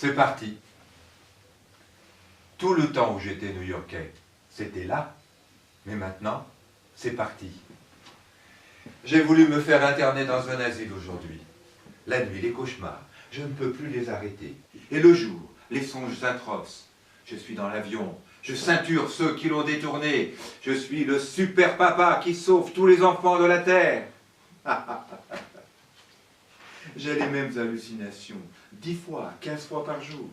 C'est parti. Tout le temps où j'étais new-yorkais, c'était là. Mais maintenant, c'est parti. J'ai voulu me faire interner dans un asile aujourd'hui. La nuit, les cauchemars, je ne peux plus les arrêter. Et le jour, les songes atroces. Je suis dans l'avion, je ceinture ceux qui l'ont détourné. Je suis le super papa qui sauve tous les enfants de la terre. J'ai les mêmes hallucinations, 10 fois, 15 fois par jour.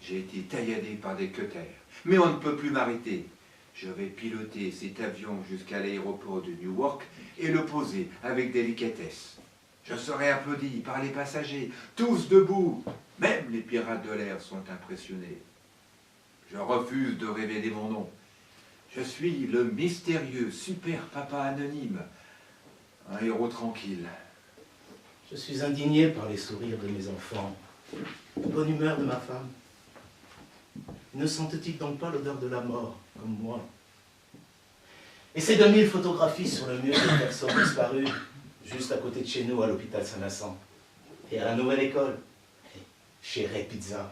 J'ai été tailladé par des cutters, mais on ne peut plus m'arrêter. Je vais piloter cet avion jusqu'à l'aéroport de Newark et le poser avec délicatesse. Je serai applaudi par les passagers, tous debout. Même les pirates de l'air sont impressionnés. Je refuse de révéler mon nom. Je suis le mystérieux super papa anonyme, un héros tranquille. Je suis indigné par les sourires de mes enfants, la bonne humeur de ma femme. Ne sentent-ils donc pas l'odeur de la mort, comme moi? Et ces 2000 photographies sur le mur de personnes disparues, juste à côté de chez nous, à l'hôpital Saint-Vincent, et à la nouvelle école, chez Ray Pizza.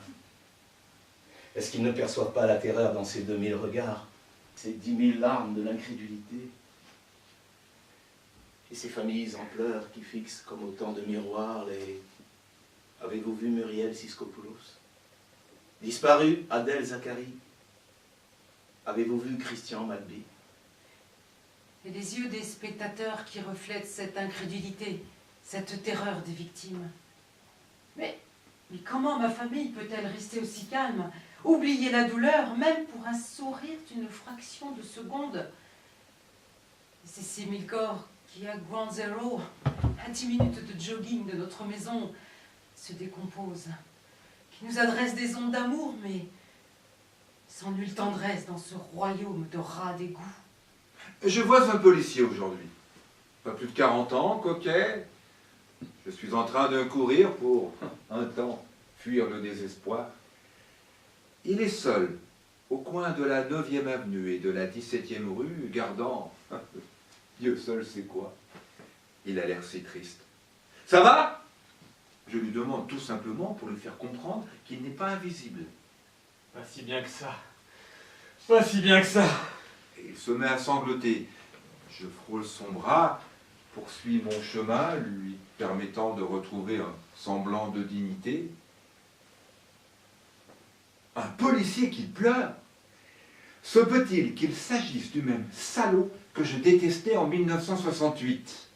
Est-ce qu'ils ne perçoivent pas la terreur dans ces 2000 regards, ces 10 000 larmes de l'incrédulité? Et ces familles en pleurs qui fixent comme autant de miroirs les... Avez-vous vu Muriel Siskopoulos? Disparu Adèle Zachary? Avez-vous vu Christian Malby? Et les yeux des spectateurs qui reflètent cette incrédulité, cette terreur des victimes. Mais comment ma famille peut-elle rester aussi calme, oublier la douleur, même pour un sourire d'une fraction de seconde? Et ces 6000 corps qui, à Ground Zero, à 10 minutes de jogging de notre maison, se décomposent, qui nous adressent des ondes d'amour, mais sans nulle tendresse dans ce royaume de rats d'égout. Je vois un policier aujourd'hui. Pas plus de 40 ans, coquet. Je suis en train de courir pour, un temps, fuir le désespoir. Il est seul, au coin de la 9e avenue et de la 17e rue, gardant... Dieu seul sait quoi. Il a l'air si triste. Ça va? Je lui demande tout simplement pour lui faire comprendre qu'il n'est pas invisible. Pas si bien que ça. Pas si bien que ça. Et il se met à sangloter. Je frôle son bras, poursuis mon chemin, lui permettant de retrouver un semblant de dignité. Un policier qui pleure? Se peut-il qu'il s'agisse du même salaud que je détestais en 1968?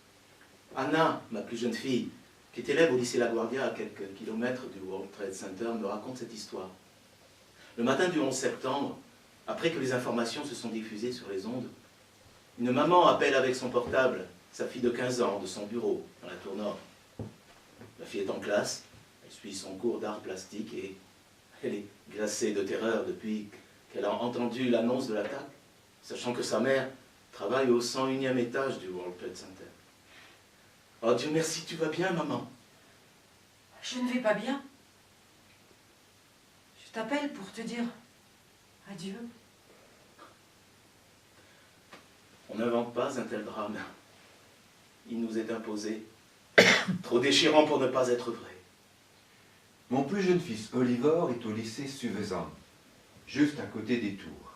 Anna, ma plus jeune fille, qui est élève au lycée LaGuardia à quelques kilomètres du World Trade Center, me raconte cette histoire. Le matin du 11 septembre, après que les informations se sont diffusées sur les ondes, une maman appelle avec son portable sa fille de 15 ans de son bureau, dans la tour nord. La fille est en classe, elle suit son cours d'art plastique et elle est glacée de terreur depuis qu'elle a entendu l'annonce de l'attaque, sachant que sa mère travaille au 101e étage du World Trade Center. Oh Dieu merci, tu vas bien, maman? Je ne vais pas bien. Je t'appelle pour te dire adieu. On n'invente pas un tel drame. Il nous est imposé. Trop déchirant pour ne pas être vrai. Mon plus jeune fils, Oliver, est au lycée Stuyvesant, juste à côté des tours.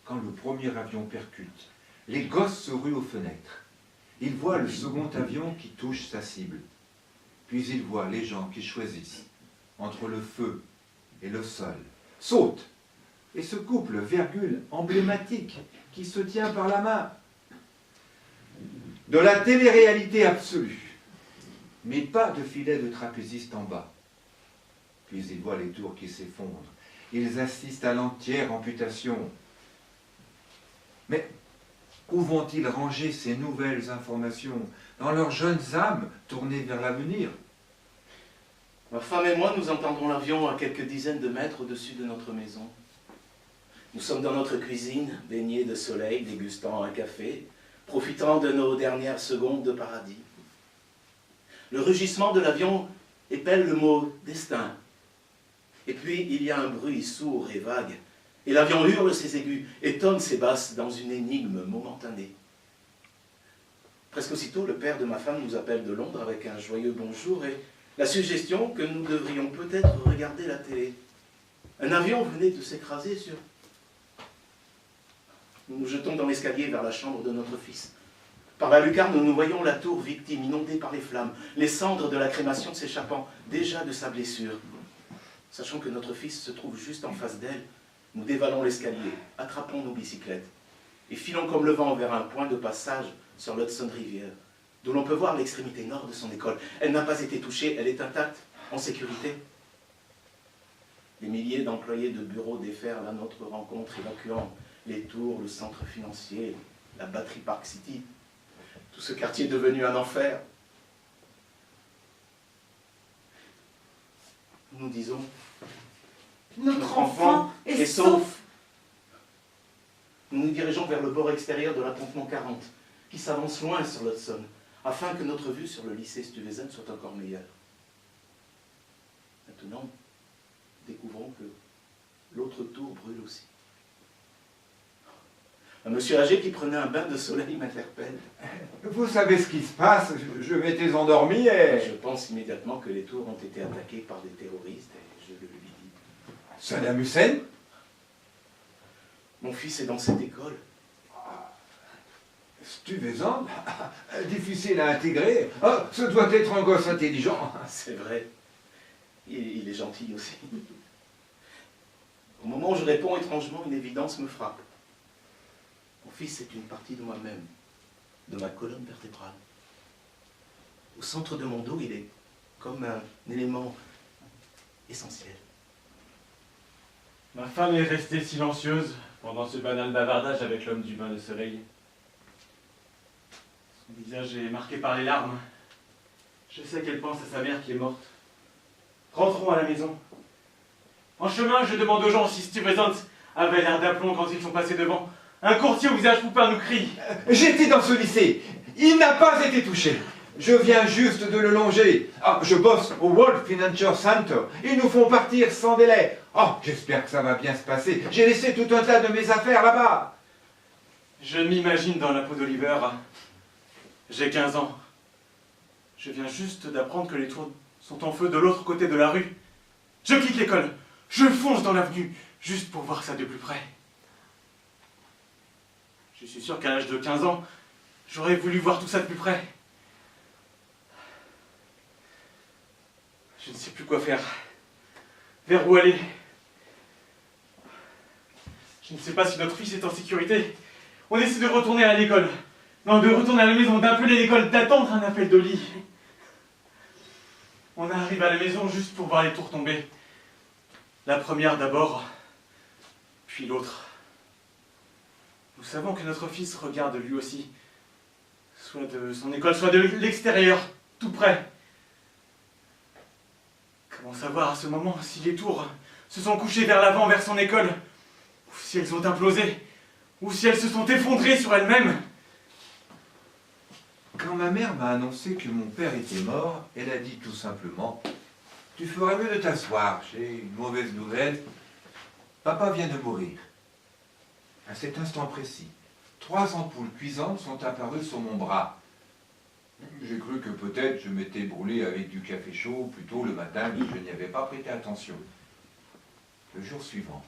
Quand le premier avion percute, les gosses se ruent aux fenêtres. Ils voient le second avion qui touche sa cible. Puis ils voient les gens qui choisissent entre le feu et le sol, sautent, et ce couple, virgule, emblématique, qui se tient par la main. De la télé-réalité absolue, mais pas de filet de trapéziste en bas. Puis ils voient les tours qui s'effondrent. Ils assistent à l'entière amputation. Mais où vont-ils ranger ces nouvelles informations dans leurs jeunes âmes tournées vers l'avenir? Ma femme et moi, nous entendrons l'avion à quelques dizaines de mètres au-dessus de notre maison. Nous sommes dans notre cuisine, baignés de soleil, dégustant un café, profitant de nos dernières secondes de paradis. Le rugissement de l'avion épelle le mot « destin ». Et puis, il y a un bruit sourd et vague, et l'avion hurle ses aigus et tonne ses basses dans une énigme momentanée. Presque aussitôt, le père de ma femme nous appelle de Londres avec un joyeux bonjour et la suggestion que nous devrions peut-être regarder la télé. Un avion venait de s'écraser sur... Nous nous jetons dans l'escalier vers la chambre de notre fils. Par la lucarne, nous voyons la tour victime, inondée par les flammes, les cendres de la crémation s'échappant déjà de sa blessure. Sachant que notre fils se trouve juste en face d'elle, nous dévalons l'escalier, attrapons nos bicyclettes et filons comme le vent vers un point de passage sur l'Hudson River, d'où l'on peut voir l'extrémité nord de son école. Elle n'a pas été touchée, elle est intacte, en sécurité. Les milliers d'employés de bureaux déferlent à notre rencontre, évacuant les tours, le centre financier, la Battery Park City. Tout ce quartier est devenu un enfer. Nous disons, Notre enfant est sauf. Nous nous dirigeons vers le bord extérieur de l'appontement 40, qui s'avance loin sur l'Hudson, afin que notre vue sur le lycée Stuyvesant soit encore meilleure. Maintenant, découvrons que l'autre tour brûle aussi. Un monsieur âgé qui prenait un bain de soleil m'interpelle. Vous savez ce qui se passe, je m'étais endormi et... Je pense immédiatement que les tours ont été attaquées par des terroristes et je le lui dis. Saddam Hussein? Mon fils est dans cette école. Stuyvesant? Difficile à intégrer. Ah, ce doit être un gosse intelligent. C'est vrai. Il est gentil aussi. Au moment où je réponds, étrangement, une évidence me frappe. Mon fils est une partie de moi-même, de ma colonne vertébrale. Au centre de mon dos, il est comme un élément essentiel. Ma femme est restée silencieuse pendant ce banal bavardage avec l'homme du bain de soleil. Son visage est marqué par les larmes. Je sais qu'elle pense à sa mère qui est morte. Rentrons à la maison. En chemin, je demande aux gens si Stuyvesant avait l'air d'aplomb quand ils sont passés devant. Un courtier au visage poupin nous crie. J'étais dans ce lycée. Il n'a pas été touché. Je viens juste de le longer. Ah, je bosse au World Financial Center. Ils nous font partir sans délai. Oh, j'espère que ça va bien se passer. J'ai laissé tout un tas de mes affaires là-bas. Je m'imagine dans la peau d'Oliver. J'ai 15 ans. Je viens juste d'apprendre que les tours sont en feu de l'autre côté de la rue. Je quitte l'école. Je fonce dans l'avenue, juste pour voir ça de plus près. Je suis sûr qu'à l'âge de 15 ans, j'aurais voulu voir tout ça de plus près. Je ne sais plus quoi faire. Vers où aller? Je ne sais pas si notre fils est en sécurité. On essaie de retourner à l'école. Non, de retourner à la maison, d'appeler l'école, d'attendre un appel d'Oli. On arrive à la maison juste pour voir les tours tomber. La première d'abord, puis l'autre. Nous savons que notre fils regarde lui aussi, soit de son école, soit de l'extérieur, tout près. Comment savoir à ce moment si les tours se sont couchées vers l'avant, vers son école, ou si elles ont implosé, ou si elles se sont effondrées sur elles-mêmes? Quand ma mère m'a annoncé que mon père était mort, elle a dit tout simplement « Tu ferais mieux de t'asseoir, j'ai une mauvaise nouvelle. Papa vient de mourir. » À cet instant précis, 3 ampoules cuisantes sont apparues sur mon bras. J'ai cru que peut-être je m'étais brûlé avec du café chaud plus tôt le matin, mais je n'y avais pas prêté attention. Le jour suivant,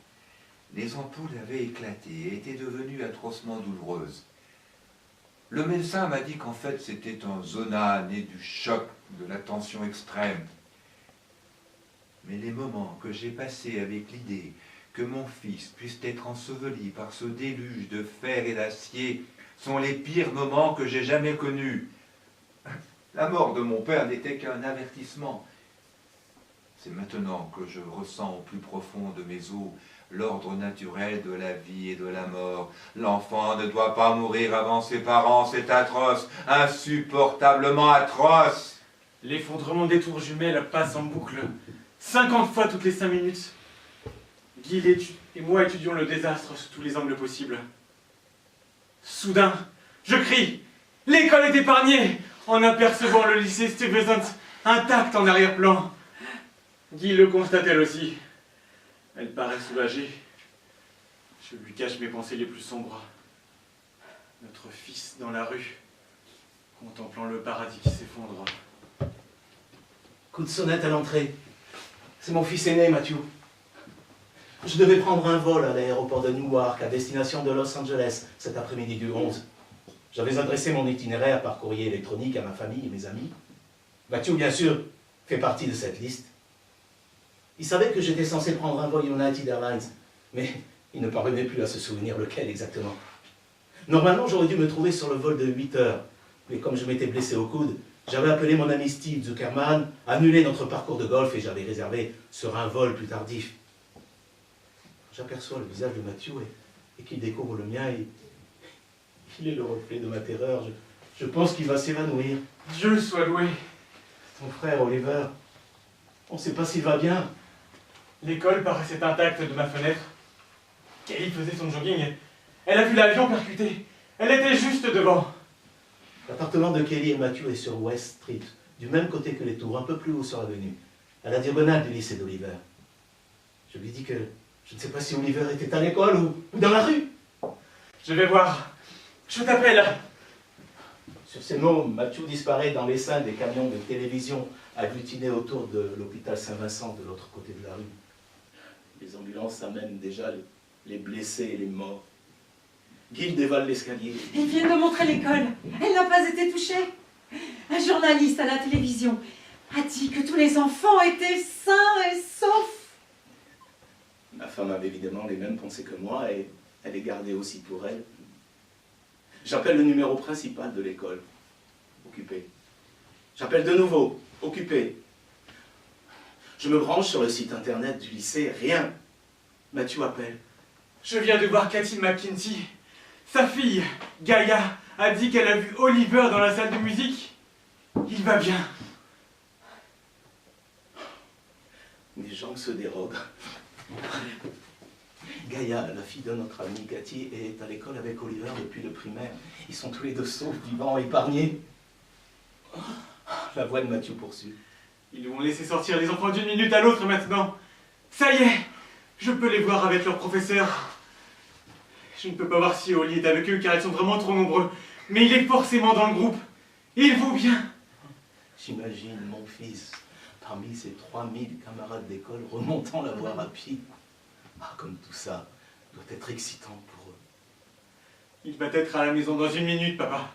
les ampoules avaient éclaté et étaient devenues atrocement douloureuses. Le médecin m'a dit qu'en fait c'était un zona né du choc, de la tension extrême. Mais les moments que j'ai passés avec l'idée que mon fils puisse être enseveli par ce déluge de fer et d'acier sont les pires moments que j'ai jamais connus. La mort de mon père n'était qu'un avertissement. C'est maintenant que je ressens au plus profond de mes os l'ordre naturel de la vie et de la mort. L'enfant ne doit pas mourir avant ses parents, c'est atroce, insupportablement atroce. L'effondrement des tours jumelles passe en boucle 50 fois toutes les 5 minutes. Guy et moi étudions le désastre sous tous les angles possibles. Soudain, je crie « L'école est épargnée !» en apercevant le lycée Stuyvesant intact en arrière-plan. Guy le constate elle aussi. Elle paraît soulagée. Je lui cache mes pensées les plus sombres. Notre fils dans la rue, contemplant le paradis qui s'effondre. Coup de sonnette à l'entrée. C'est mon fils aîné, Matthew. Je devais prendre un vol à l'aéroport de Newark à destination de Los Angeles cet après-midi du 11. J'avais adressé mon itinéraire par courrier électronique à ma famille et mes amis. Matthew, bien sûr, fait partie de cette liste. Il savait que j'étais censé prendre un vol United Airlines, mais il ne parvenait plus à se souvenir lequel exactement. Normalement, j'aurais dû me trouver sur le vol de 8 heures, mais comme je m'étais blessé au coude, j'avais appelé mon ami Steve Zuckerman, annulé notre parcours de golf et j'avais réservé sur un vol plus tardif. J'aperçois le visage de Matthew et qu'il découvre le mien et il est le reflet de ma terreur. Je pense qu'il va s'évanouir. Dieu soit loué. Ton frère Oliver, on ne sait pas s'il va bien. L'école paraissait intacte de ma fenêtre. Kelly faisait son jogging. Elle a vu l'avion percuter. Elle était juste devant. L'appartement de Kelly et Matthew est sur West Street, du même côté que les tours, un peu plus haut sur l'avenue, à la diagonale du lycée d'Oliver. Je lui dis que je ne sais pas si Oliver était à l'école ou dans la rue. Je vais voir. Je t'appelle. Sur ces mots, Matthew disparaît dans l'essaim des camions de télévision agglutinés autour de l'hôpital Saint-Vincent de l'autre côté de la rue. Les ambulances amènent déjà les blessés et les morts. Gil dévale l'escalier. Il vient de montrer l'école. Elle n'a pas été touchée. Un journaliste à la télévision a dit que tous les enfants étaient sains et saufs. Ma femme avait évidemment les mêmes pensées que moi et elle les gardait aussi pour elle. J'appelle le numéro principal de l'école. Occupé. J'appelle de nouveau. Occupé. Je me branche sur le site internet du lycée. Rien. Matthew appelle. Je viens de voir Cathy McKenty. Sa fille, Gaïa, a dit qu'elle a vu Oliver dans la salle de musique. Il va bien. Mes jambes se dérobent. Gaïa, la fille de notre amie Cathy, est à l'école avec Oliver depuis le primaire. Ils sont tous les deux saufs, vivants, épargnés. La voix de Matthew poursuit. Ils vont laisser sortir les enfants d'une minute à l'autre maintenant. Ça y est, je peux les voir avec leur professeur. Je ne peux pas voir si Oli est avec eux car ils sont vraiment trop nombreux. Mais il est forcément dans le groupe. Il vaut bien. J'imagine mon fils parmi ces 3000 camarades d'école remontant la voie rapide. Ah, comme tout ça doit être excitant pour eux. Il va être à la maison dans une minute, papa.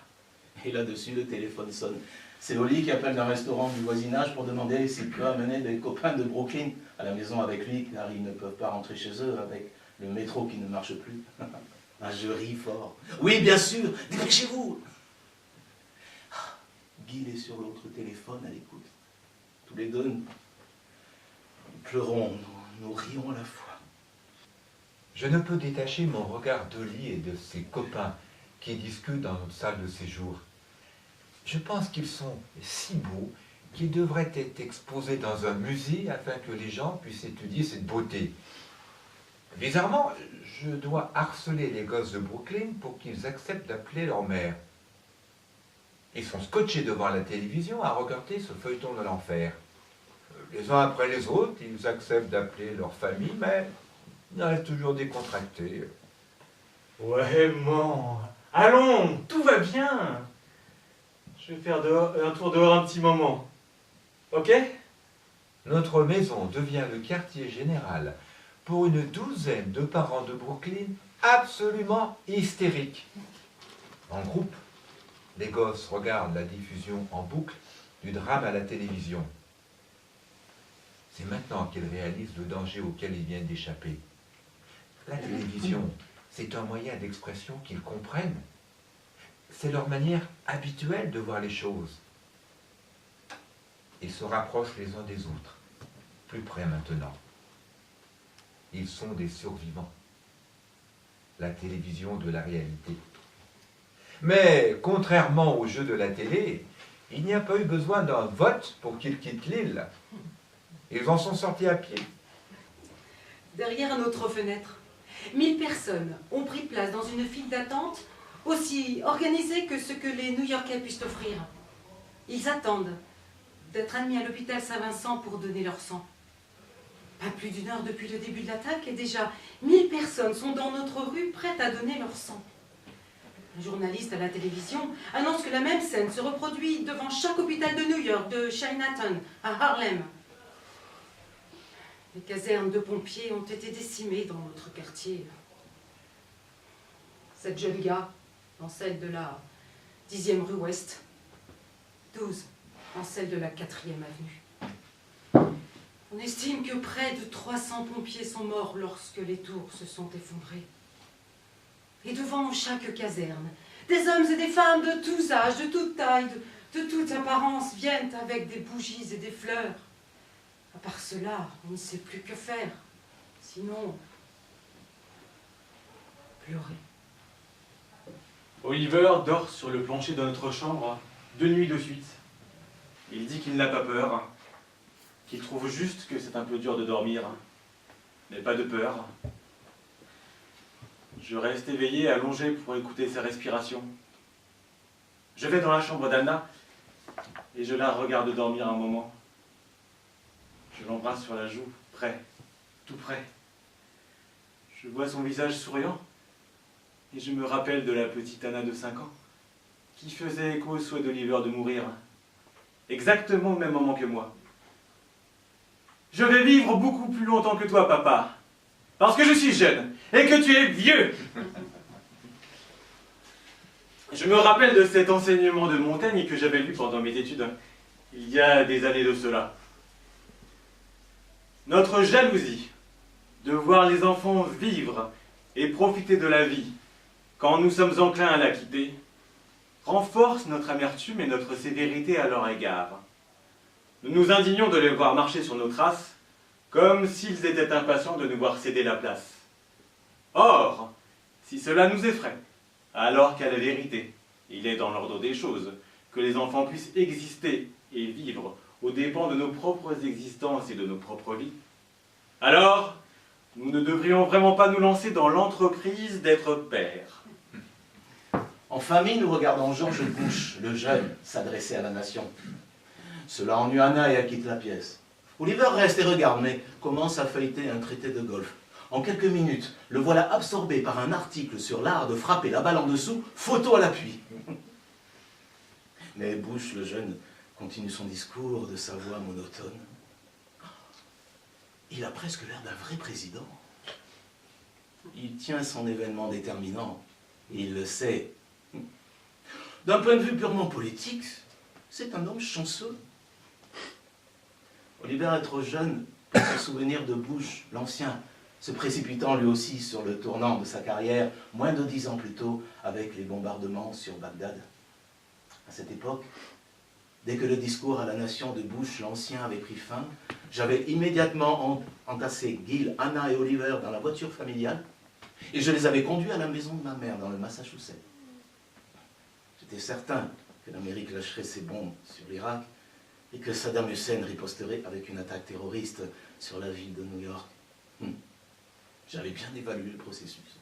Et là-dessus, le téléphone sonne. C'est Oli qui appelle d'un restaurant du voisinage pour demander s'il peut amener des copains de Brooklyn à la maison avec lui, car ils ne peuvent pas rentrer chez eux avec le métro qui ne marche plus. Ah, je ris fort. Oui, bien sûr, dépêchez-vous. Gil est sur l'autre téléphone à l'écoute. Tous les deux, nous pleurons, nous rions à la fois. Je ne peux détacher mon regard d'Oli et de ses copains qui discutent dans notre salle de séjour. Je pense qu'ils sont si beaux qu'ils devraient être exposés dans un musée afin que les gens puissent étudier cette beauté. Bizarrement, je dois harceler les gosses de Brooklyn pour qu'ils acceptent d'appeler leur mère. Ils sont scotchés devant la télévision à regarder ce feuilleton de l'enfer. Les uns après les autres, ils acceptent d'appeler leur famille, mais ils restent toujours décontractés. Ouais, man. Allons, tout va bien. Je vais faire un tour dehors un petit moment. Ok? Notre maison devient le quartier général pour une douzaine de parents de Brooklyn absolument hystériques. En groupe, les gosses regardent la diffusion en boucle du drame à la télévision. C'est maintenant qu'ils réalisent le danger auquel ils viennent d'échapper. La télévision, c'est un moyen d'expression qu'ils comprennent. C'est leur manière habituelle de voir les choses. Ils se rapprochent les uns des autres, plus près maintenant. Ils sont des survivants. La télévision de la réalité. Mais, contrairement au jeu de la télé, il n'y a pas eu besoin d'un vote pour qu'ils quittent l'île. Ils en sont sortis à pied. Derrière notre fenêtre, 1000 personnes ont pris place dans une file d'attente aussi organisée que ce que les New-Yorkais puissent offrir. Ils attendent d'être admis à l'hôpital Saint-Vincent pour donner leur sang. Pas plus d'une heure depuis le début de l'attaque et déjà 1000 personnes sont dans notre rue prêtes à donner leur sang. Un journaliste à la télévision annonce que la même scène se reproduit devant chaque hôpital de New York, de Chinatown à Harlem. Les casernes de pompiers ont été décimées dans notre quartier. 7 jeunes gars dans celle de la 10e rue Ouest, 12 dans celle de la 4e avenue. On estime que près de 300 pompiers sont morts lorsque les tours se sont effondrées. Et devant chaque caserne, des hommes et des femmes de tous âges, de toute taille, de toute apparence viennent avec des bougies et des fleurs. À part cela, on ne sait plus que faire. Sinon, pleurer. Oliver dort sur le plancher de notre chambre 2 nuits de suite. Il dit qu'il n'a pas peur, qu'il trouve juste que c'est un peu dur de dormir, mais pas de peur. Je reste éveillé, allongé pour écouter sa respiration. Je vais dans la chambre d'Anna et je la regarde dormir un moment. Je l'embrasse sur la joue, près, tout près. Je vois son visage souriant et je me rappelle de la petite Anna de 5 ans qui faisait écho au souhait d'Oliver de mourir, exactement au même moment que moi. Je vais vivre beaucoup plus longtemps que toi, papa, parce que je suis jeune et que tu es vieux. Je me rappelle de cet enseignement de Montaigne que j'avais lu pendant mes études, il y a des années de cela. Notre jalousie de voir les enfants vivre et profiter de la vie quand nous sommes enclins à la quitter renforce notre amertume et notre sévérité à leur égard. Nous nous indignons de les voir marcher sur nos traces comme s'ils étaient impatients de nous voir céder la place. Or, si cela nous effraie, alors qu'à la vérité, il est dans l'ordre des choses que les enfants puissent exister et vivre aux dépens de nos propres existences et de nos propres vies, alors nous ne devrions vraiment pas nous lancer dans l'entreprise d'être pères. En famille, nous regardons George Bush, le jeune, s'adresser à la nation. Cela ennuie Anna et elle quitte la pièce. Oliver reste et regarde, mais commence à feuilleter un traité de golf. En quelques minutes, le voilà absorbé par un article sur l'art de frapper la balle en dessous, photo à l'appui. Mais Bush, le jeune, continue son discours de sa voix monotone. Il a presque l'air d'un vrai président. Il tient son événement déterminant. Il le sait. D'un point de vue purement politique, c'est un homme chanceux. Oliver est trop jeune pour se souvenir de Bush, l'ancien, se précipitant lui aussi sur le tournant de sa carrière, moins de 10 ans plus tôt, avec les bombardements sur Bagdad. À cette époque, dès que le discours à la nation de Bush, l'ancien, avait pris fin, j'avais immédiatement entassé Gil, Anna et Oliver dans la voiture familiale et je les avais conduits à la maison de ma mère dans le Massachusetts. J'étais certain que l'Amérique lâcherait ses bombes sur l'Irak et que Saddam Hussein riposterait avec une attaque terroriste sur la ville de New York. J'avais bien évalué le processus.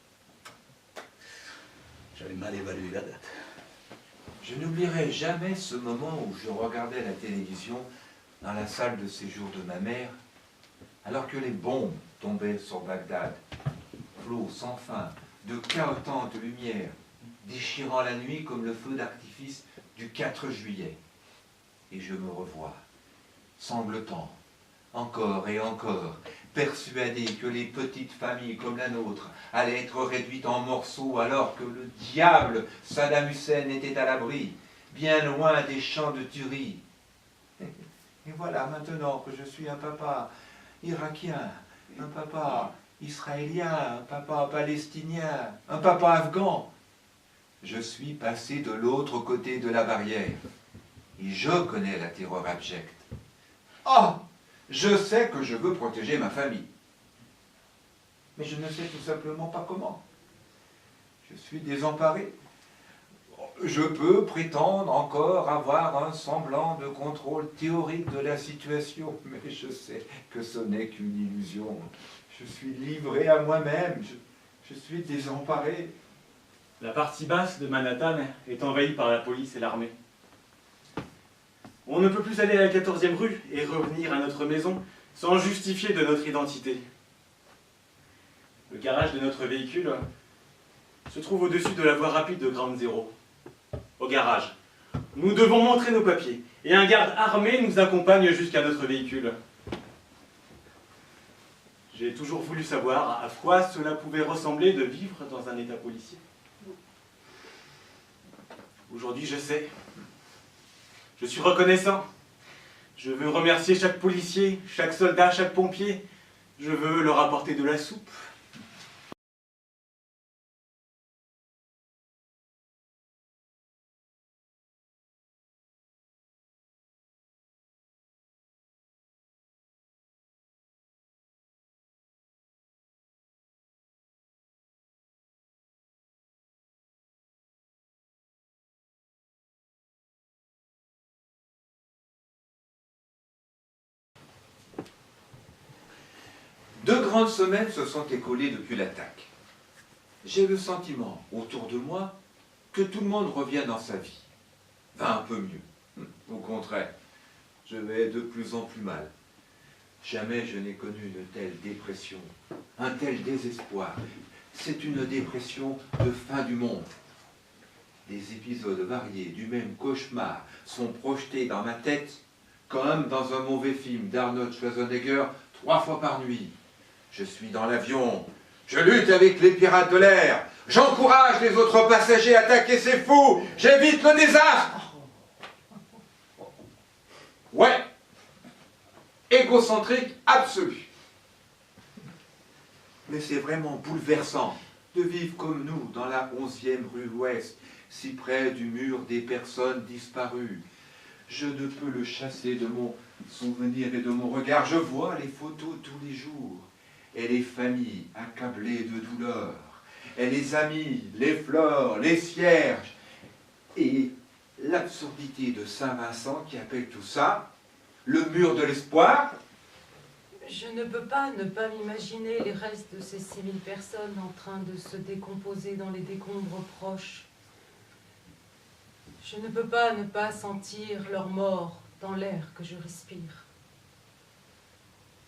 J'avais mal évalué la date. Je n'oublierai jamais ce moment où je regardais la télévision dans la salle de séjour de ma mère, alors que les bombes tombaient sur Bagdad, flots sans fin, de chaotantes lumières, déchirant la nuit comme le feu d'artifice du 4 juillet. Et je me revois, sanglotant, encore et encore, persuadé que les petites familles comme la nôtre allaient être réduites en morceaux alors que le diable Saddam Hussein était à l'abri, bien loin des champs de tuerie. Et voilà maintenant que je suis un papa irakien, un papa israélien, un papa palestinien, un papa afghan. Je suis passé de l'autre côté de la barrière et je connais la terreur abjecte. Ah! Je sais que je veux protéger ma famille. Mais je ne sais tout simplement pas comment. Je suis désemparé. Je peux prétendre encore avoir un semblant de contrôle théorique de la situation, mais je sais que ce n'est qu'une illusion. Je suis livré à moi-même. Je suis désemparé. La partie basse de Manhattan est envahie par la police et l'armée. On ne peut plus aller à la 14e rue et revenir à notre maison sans justifier de notre identité. Le garage de notre véhicule se trouve au-dessus de la voie rapide de Ground Zero, au garage. Nous devons montrer nos papiers, et un garde armé nous accompagne jusqu'à notre véhicule. J'ai toujours voulu savoir à quoi cela pouvait ressembler de vivre dans un état policier. Aujourd'hui, je sais. Je suis reconnaissant. Je veux remercier chaque policier, chaque soldat, chaque pompier. Je veux leur apporter de la soupe. Deux grandes semaines se sont écoulées depuis l'attaque. J'ai le sentiment, autour de moi, que tout le monde revient dans sa vie. Va un peu mieux. Au contraire, je vais de plus en plus mal. Jamais je n'ai connu de telle dépression, un tel désespoir. C'est une dépression de fin du monde. Des épisodes variés du même cauchemar sont projetés dans ma tête comme dans un mauvais film d'Arnold Schwarzenegger 3 fois par nuit. Je suis dans l'avion, je lutte avec les pirates de l'air, j'encourage les autres passagers à attaquer ces fous, j'évite le désastre. Ouais, égocentrique absolu. Mais c'est vraiment bouleversant de vivre comme nous dans la 11e rue Ouest, si près du mur des personnes disparues. Je ne peux le chasser de mon souvenir et de mon regard. Je vois les photos tous les jours. Et les familles accablées de douleur. Et les amis, les fleurs, les cierges. Et l'absurdité de Saint-Vincent qui appelle tout ça le mur de l'espoir. Je ne peux pas ne pas m'imaginer les restes de ces 6000 personnes en train de se décomposer dans les décombres proches. Je ne peux pas ne pas sentir leur mort dans l'air que je respire.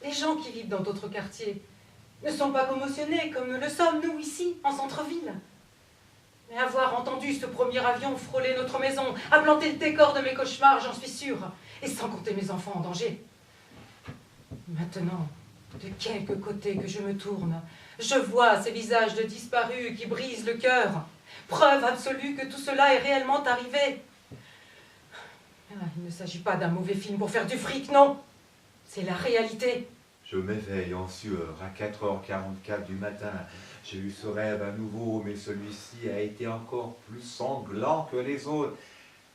Les gens qui vivent dans d'autres quartiers ne sont pas commotionnés comme le sommes nous ici, en centre-ville. Mais avoir entendu ce premier avion frôler notre maison, a planté le décor de mes cauchemars, j'en suis sûre, et sans compter mes enfants en danger. Maintenant, de quelque côté que je me tourne, je vois ces visages de disparus qui brisent le cœur. Preuve absolue que tout cela est réellement arrivé. Il ne s'agit pas d'un mauvais film pour faire du fric, non. C'est la réalité. Je m'éveille en sueur à 4h44 du matin. J'ai eu ce rêve à nouveau, mais celui-ci a été encore plus sanglant que les autres.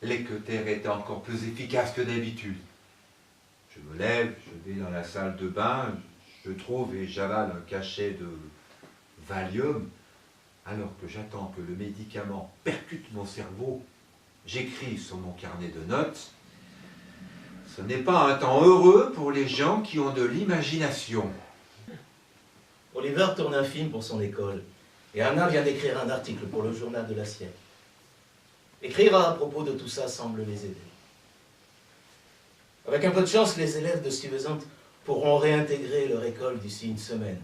L'équeuteur était encore plus efficace que d'habitude. Je me lève, je vais dans la salle de bain, je trouve et j'avale un cachet de Valium. Alors que j'attends que le médicament percute mon cerveau, j'écris sur mon carnet de notes. Ce n'est pas un temps heureux pour les gens qui ont de l'imagination. Oliver tourne un film pour son école, et Anna vient d'écrire un article pour le journal de la sienne. Écrire à propos de tout ça semble les aider. Avec un peu de chance, les élèves de Stuyvesant pourront réintégrer leur école d'ici une semaine.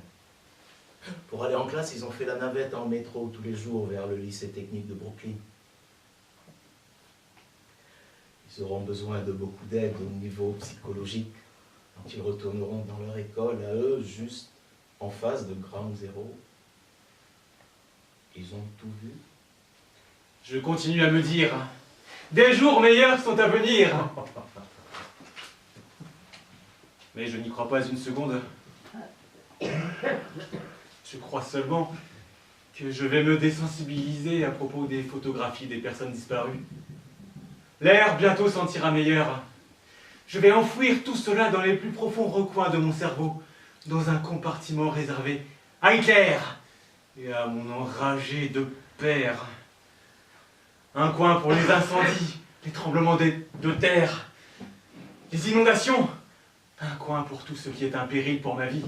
Pour aller en classe, ils ont fait la navette en métro tous les jours vers le lycée technique de Brooklyn. Ils auront besoin de beaucoup d'aide au niveau psychologique quand ils retourneront dans leur école, à eux, juste en face de Ground Zero. Ils ont tout vu. Je continue à me dire, des jours meilleurs sont à venir. Mais je n'y crois pas une seconde. Je crois seulement que je vais me désensibiliser à propos des photographies des personnes disparues. L'air bientôt sentira meilleur. Je vais enfouir tout cela dans les plus profonds recoins de mon cerveau, dans un compartiment réservé à Hitler et à mon enragé de père. Un coin pour les incendies, les tremblements de terre, les inondations. Un coin pour tout ce qui est un péril pour ma vie.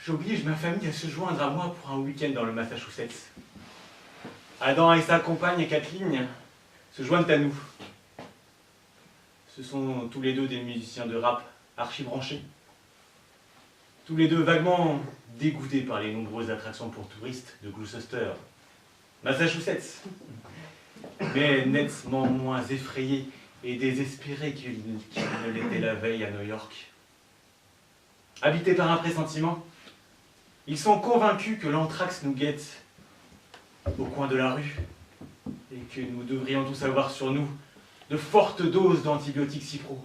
J'oblige ma famille à se joindre à moi pour un week-end dans le Massachusetts. Adam et sa compagne Kathleen se joignent à nous. Ce sont tous les deux des musiciens de rap archi-branchés. tous les deux vaguement dégoûtés par les nombreuses attractions pour touristes de Gloucester, Massachusetts, mais nettement moins effrayés et désespérés qu'ils ne l'étaient la veille à New York. Habités par un pressentiment, ils sont convaincus que l'anthrax nous guette au coin de la rue et que nous devrions tous avoir sur nous de fortes doses d'antibiotiques cipro,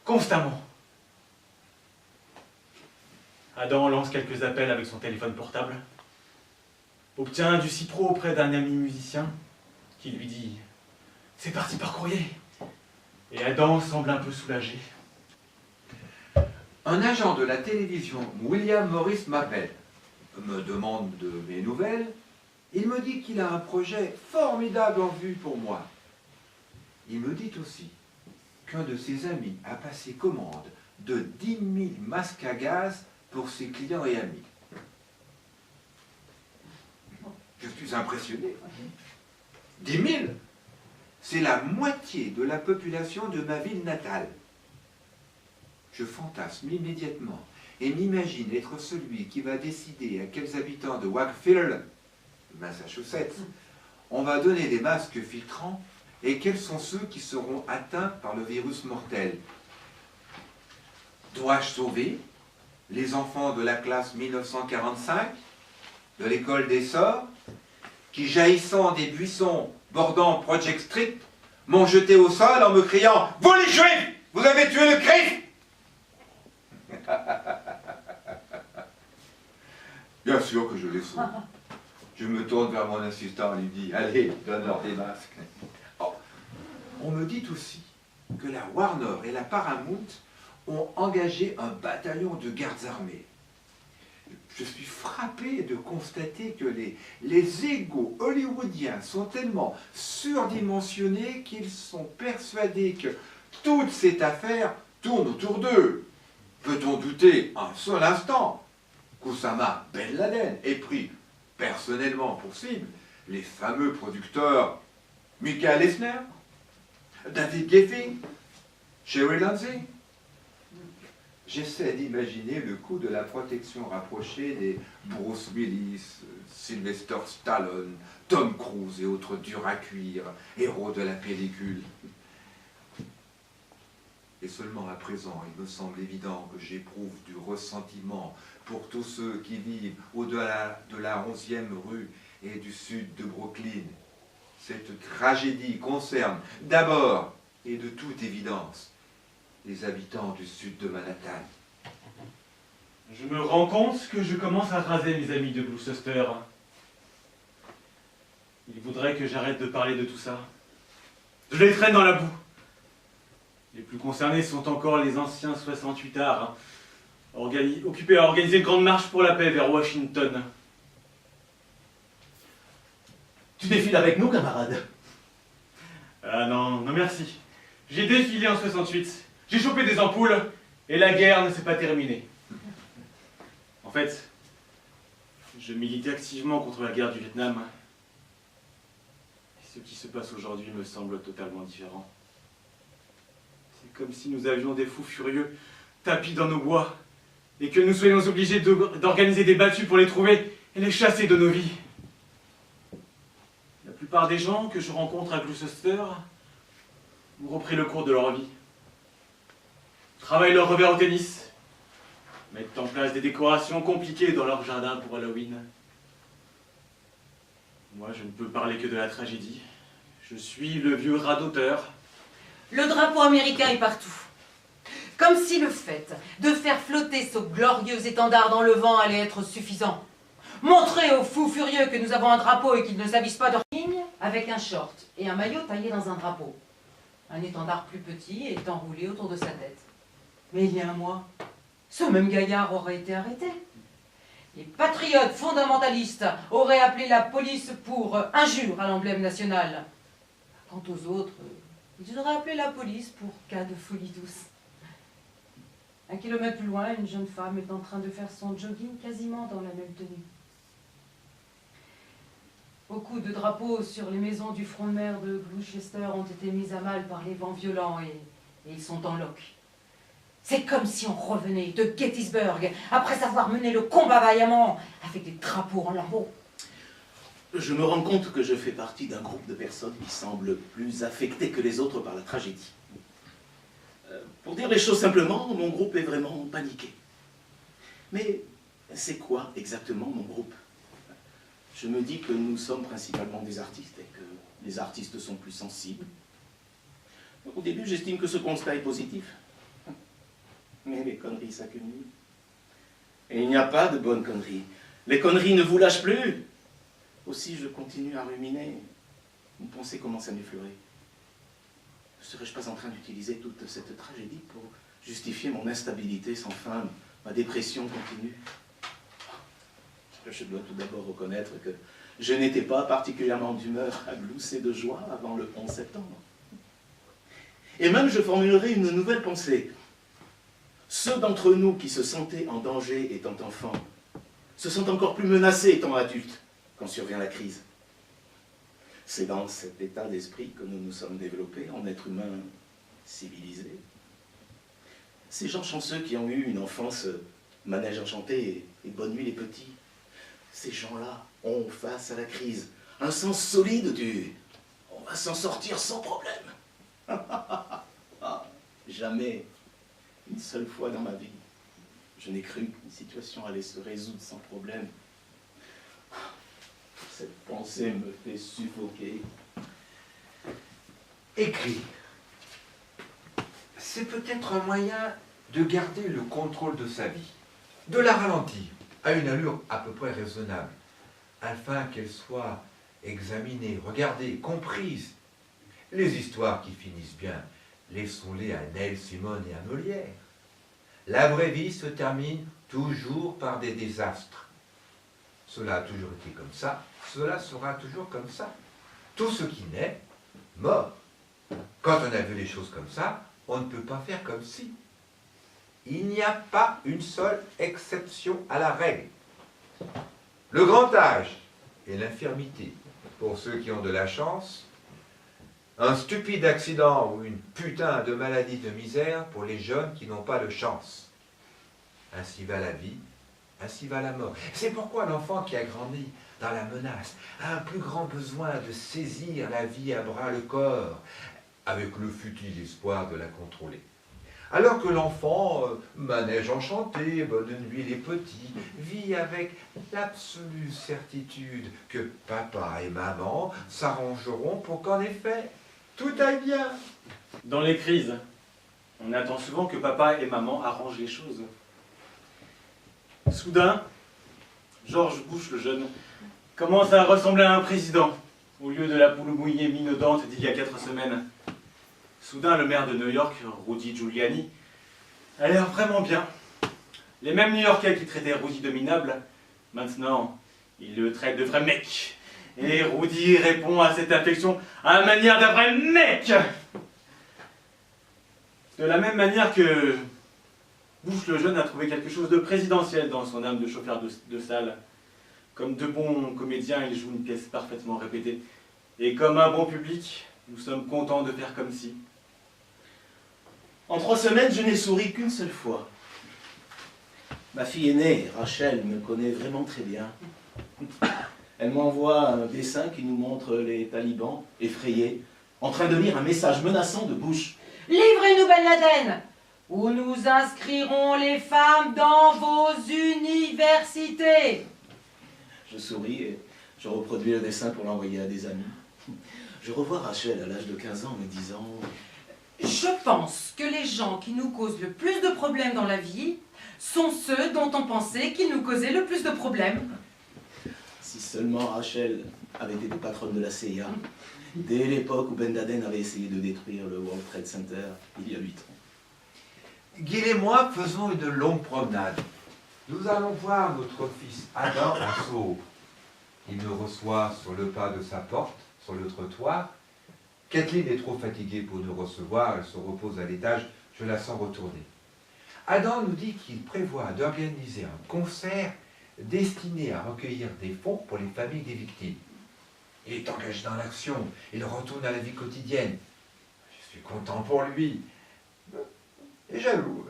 constamment. Adam lance quelques appels avec son téléphone portable, obtient du cipro auprès d'un ami musicien qui lui dit « C'est parti par courrier !» Et Adam semble un peu soulagé. Un agent de la télévision, William Morris, m'appelle, me demande de mes nouvelles. Il me dit qu'il a un projet formidable en vue pour moi. Il me dit aussi qu'un de ses amis a passé commande de 10 000 masques à gaz pour ses clients et amis. Je suis impressionné. 10 000, c'est la moitié de la population de ma ville natale. Je fantasme immédiatement et m'imagine être celui qui va décider à quels habitants de Wakefield, Massachusetts, on va donner des masques filtrants et quels sont ceux qui seront atteints par le virus mortel. Dois-je sauver les enfants de la classe 1945, de l'école des sorts, qui, jaillissant des buissons bordant Project Street, m'ont jeté au sol en me criant « Vous les Juifs, vous avez tué le Christ !» Bien sûr que je les sauve. Je me tourne vers mon assistant et lui dis « Allez, donne-leur des masques. » Oh. On me dit aussi que la Warner et la Paramount ont engagé un bataillon de gardes armés. Je suis frappé de constater que les égos hollywoodiens sont tellement surdimensionnés qu'ils sont persuadés que toute cette affaire tourne autour d'eux. Peut-on douter un seul instant qu'Oussama Ben Laden ait pris personnellement pour cible les fameux producteurs Michael Eisner, David Geffen, Sherry Lindsay? J'essaie d'imaginer le coût de la protection rapprochée des Bruce Willis, Sylvester Stallone, Tom Cruise et autres durs à cuire, héros de la pellicule. Et seulement à présent, il me semble évident que j'éprouve du ressentiment pour tous ceux qui vivent au-delà de la 11e rue et du sud de Brooklyn. Cette tragédie concerne d'abord et de toute évidence les habitants du sud de Manhattan. Je me rends compte que je commence à raser mes amis de Gloucester. Ils voudraient que j'arrête de parler de tout ça. Je les traîne dans la boue. Les plus concernés sont encore les anciens 68ards, occupés à organiser une grande marche pour la paix vers Washington. Tu défiles avec nous, camarade? Ah non, non merci. J'ai défilé en 68, j'ai chopé des ampoules, et la guerre ne s'est pas terminée. En fait, je militais activement contre la guerre du Vietnam. Et ce qui se passe aujourd'hui me semble totalement différent. C'est comme si nous avions des fous furieux tapis dans nos bois, et que nous soyons obligés d'organiser des battues pour les trouver et les chasser de nos vies. La plupart des gens que je rencontre à Gloucester ont repris le cours de leur vie, travaillent leur revers au tennis, mettent en place des décorations compliquées dans leur jardin pour Halloween. Moi, je ne peux parler que de la tragédie. Je suis le vieux radoteur. Le drapeau américain est partout. Comme si le fait de faire flotter ce glorieux étendard dans le vent allait être suffisant. Montrer aux fous furieux que nous avons un drapeau et qu'ils ne s'avissent pas de ligne avec un short et un maillot taillé dans un drapeau. Un étendard plus petit est enroulé autour de sa tête. Mais il y a un mois, ce même gaillard aurait été arrêté. Les patriotes fondamentalistes auraient appelé la police pour injure à l'emblème national. Quant aux autres, ils auraient appelé la police pour cas de folie douce. 1 kilomètre plus loin, une jeune femme est en train de faire son jogging quasiment dans la même tenue. Beaucoup de drapeaux sur les maisons du front de mer de Gloucester ont été mis à mal par les vents violents et ils sont en loques. C'est comme si on revenait de Gettysburg après avoir mené le combat vaillamment avec des drapeaux en lambeaux. Je me rends compte que je fais partie d'un groupe de personnes qui semblent plus affectées que les autres par la tragédie. Pour dire les choses simplement, mon groupe est vraiment paniqué. Mais c'est quoi exactement mon groupe? Je me dis que nous sommes principalement des artistes et que les artistes sont plus sensibles. Au début, j'estime que ce constat est positif. Mais les conneries s'accumulent. Et il n'y a pas de bonnes conneries. Les conneries ne vous lâchent plus. Aussi, je continue à ruminer. Une pensée commence à m'effleurer. Ne serais-je pas en train d'utiliser toute cette tragédie pour justifier mon instabilité sans fin, ma dépression continue? Je dois tout d'abord reconnaître que je n'étais pas particulièrement d'humeur à glousser de joie avant le 11 septembre. Et même je formulerai une nouvelle pensée. Ceux d'entre nous qui se sentaient en danger étant enfants se sentent encore plus menacés étant adultes quand survient la crise. C'est dans cet état d'esprit que nous nous sommes développés en êtres humains civilisés. Ces gens chanceux qui ont eu une enfance manège enchanté et bonne nuit les petits, ces gens-là ont face à la crise un sens solide du « on va s'en sortir sans problème ». Jamais, une seule fois dans ma vie, je n'ai cru qu'une situation allait se résoudre sans problème. Cette pensée me fait suffoquer. Écrire, c'est peut-être un moyen de garder le contrôle de sa vie, de la ralentir à une allure à peu près raisonnable, afin qu'elle soit examinée, regardée, comprise. Les histoires qui finissent bien, laissons-les à Neil Simon et à Molière. La vraie vie se termine toujours par des désastres. Cela a toujours été comme ça, cela sera toujours comme ça. Tout ce qui naît, mort. Quand on a vu les choses comme ça, on ne peut pas faire comme si. Il n'y a pas une seule exception à la règle. Le grand âge et l'infirmité, pour ceux qui ont de la chance, un stupide accident ou une putain de maladie de misère pour les jeunes qui n'ont pas de chance. Ainsi va la vie, ainsi va la mort. C'est pourquoi l'enfant qui a grandi dans la menace a un plus grand besoin de saisir la vie à bras le corps, avec le futile espoir de la contrôler. Alors que l'enfant, manège enchanté, bonne nuit les petits, vit avec l'absolue certitude que papa et maman s'arrangeront pour qu'en effet, tout aille bien. Dans les crises, on attend souvent que papa et maman arrangent les choses. Soudain, George Bush le jeune commence à ressembler à un président, au lieu de la poule mouillée minaudante d'il y a 4 semaines. Soudain, le maire de New York, Rudy Giuliani, a l'air vraiment bien. Les mêmes New-Yorkais qui traitaient Rudy de minable, maintenant, ils le traitent de vrai mec. Et Rudy répond à cette affection à la manière d'un vrai mec. De la même manière que Bush le jeune a trouvé quelque chose de présidentiel dans son âme de chauffeur de salle. Comme de bons comédiens, il joue une pièce parfaitement répétée. Et comme un bon public, nous sommes contents de faire comme si. En 3 semaines, je n'ai souri qu'une seule fois. Ma fille aînée, Rachel, me connaît vraiment très bien. Elle m'envoie un dessin qui nous montre les talibans, effrayés, en train de lire un message menaçant de Bush. « Livrez-nous Ben Laden, ou nous inscrirons les femmes dans vos universités !» Je souris et je reproduis le dessin pour l'envoyer à des amis. Je revois Rachel à l'âge de 15 ans me disant... Je pense que les gens qui nous causent le plus de problèmes dans la vie sont ceux dont on pensait qu'ils nous causaient le plus de problèmes. Si seulement Rachel avait été patronne de la CIA, dès l'époque où Ben Laden avait essayé de détruire le World Trade Center, il y a 8 ans. Gil et moi faisons une longue promenade. Nous allons voir notre fils Adam en saut. Il nous reçoit sur le pas de sa porte, sur le trottoir. Kathleen est trop fatiguée pour nous recevoir, elle se repose à l'étage, je la sens retourner. Adam nous dit qu'il prévoit d'organiser un concert destiné à recueillir des fonds pour les familles des victimes. Il est engagé dans l'action, il retourne à la vie quotidienne. Je suis content pour lui, et jaloux.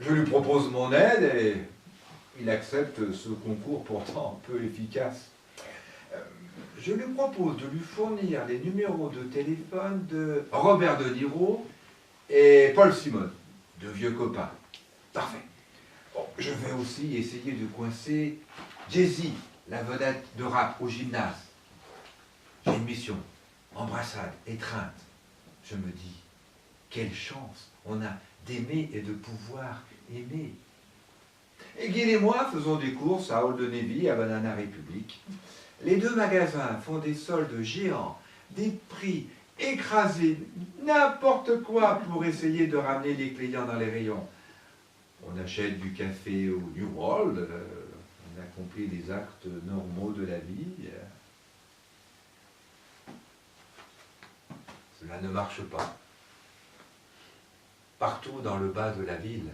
Je lui propose mon aide et il accepte ce concours pourtant peu efficace. Je lui propose de lui fournir les numéros de téléphone de Robert De Niro et Paul Simon, de vieux copains. Parfait. Bon, je vais aussi essayer de coincer Jay-Z, la vedette de rap au gymnase. J'ai une mission, embrassade, étreinte. Je me dis, quelle chance on a d'aimer et de pouvoir aimer. Et Guy et moi faisons des courses à Old Navy et à Banana Republic. Les deux magasins font des soldes géants, des prix écrasés, n'importe quoi pour essayer de ramener les clients dans les rayons. On achète du café au New World, on accomplit les actes normaux de la vie. Cela ne marche pas. Partout dans le bas de la ville,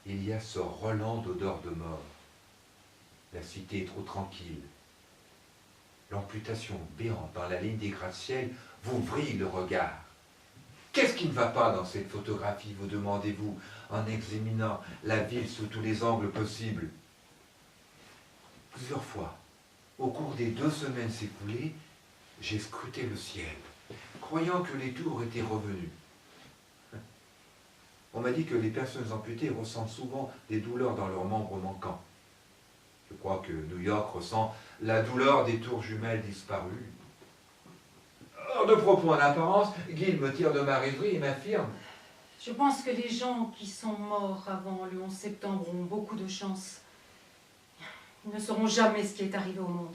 il y a ce relent d'odeur de mort. La cité est trop tranquille. L'amputation béante dans la ligne des gratte-ciel vous vrille le regard. Qu'est-ce qui ne va pas dans cette photographie, vous demandez-vous, en examinant la ville sous tous les angles possibles? Plusieurs fois, au cours des 2 semaines s'écoulées, j'ai scruté le ciel, croyant que les tours étaient revenus. On m'a dit que les personnes amputées ressentent souvent des douleurs dans leurs membres manquants. Je crois que New York ressent la douleur des tours jumelles disparues. Hors de propos en apparence, Guy me tire de ma rêverie et m'affirme. Je pense que les gens qui sont morts avant le 11 septembre ont beaucoup de chance. Ils ne sauront jamais ce qui est arrivé au monde.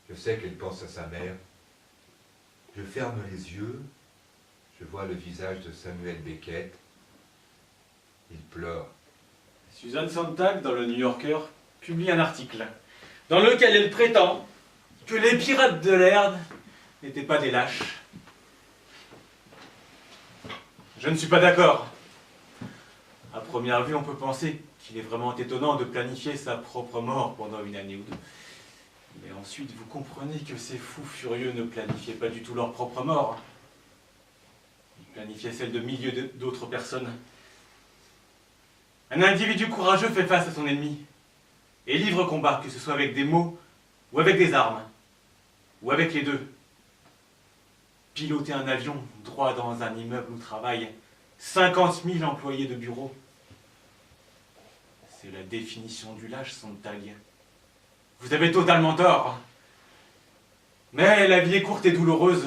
Je sais qu'elle pense à sa mère. Je ferme les yeux. Je vois le visage de Samuel Beckett. Il pleure. Susan Sontag, dans le New Yorker, publie un article dans lequel elle prétend que les pirates de l'air n'étaient pas des lâches. Je ne suis pas d'accord. À première vue, on peut penser qu'il est vraiment étonnant de planifier sa propre mort pendant une année ou deux. Mais ensuite, vous comprenez que ces fous furieux ne planifiaient pas du tout leur propre mort. Ils planifiaient celle de milliers d'autres personnes. Un individu courageux fait face à son ennemi et livre combat, que ce soit avec des mots ou avec des armes, ou avec les deux. Piloter un avion droit dans un immeuble où travaillent 50 000 employés de bureau, c'est la définition du lâche, Sontag. Vous avez totalement tort. Mais la vie est courte et douloureuse.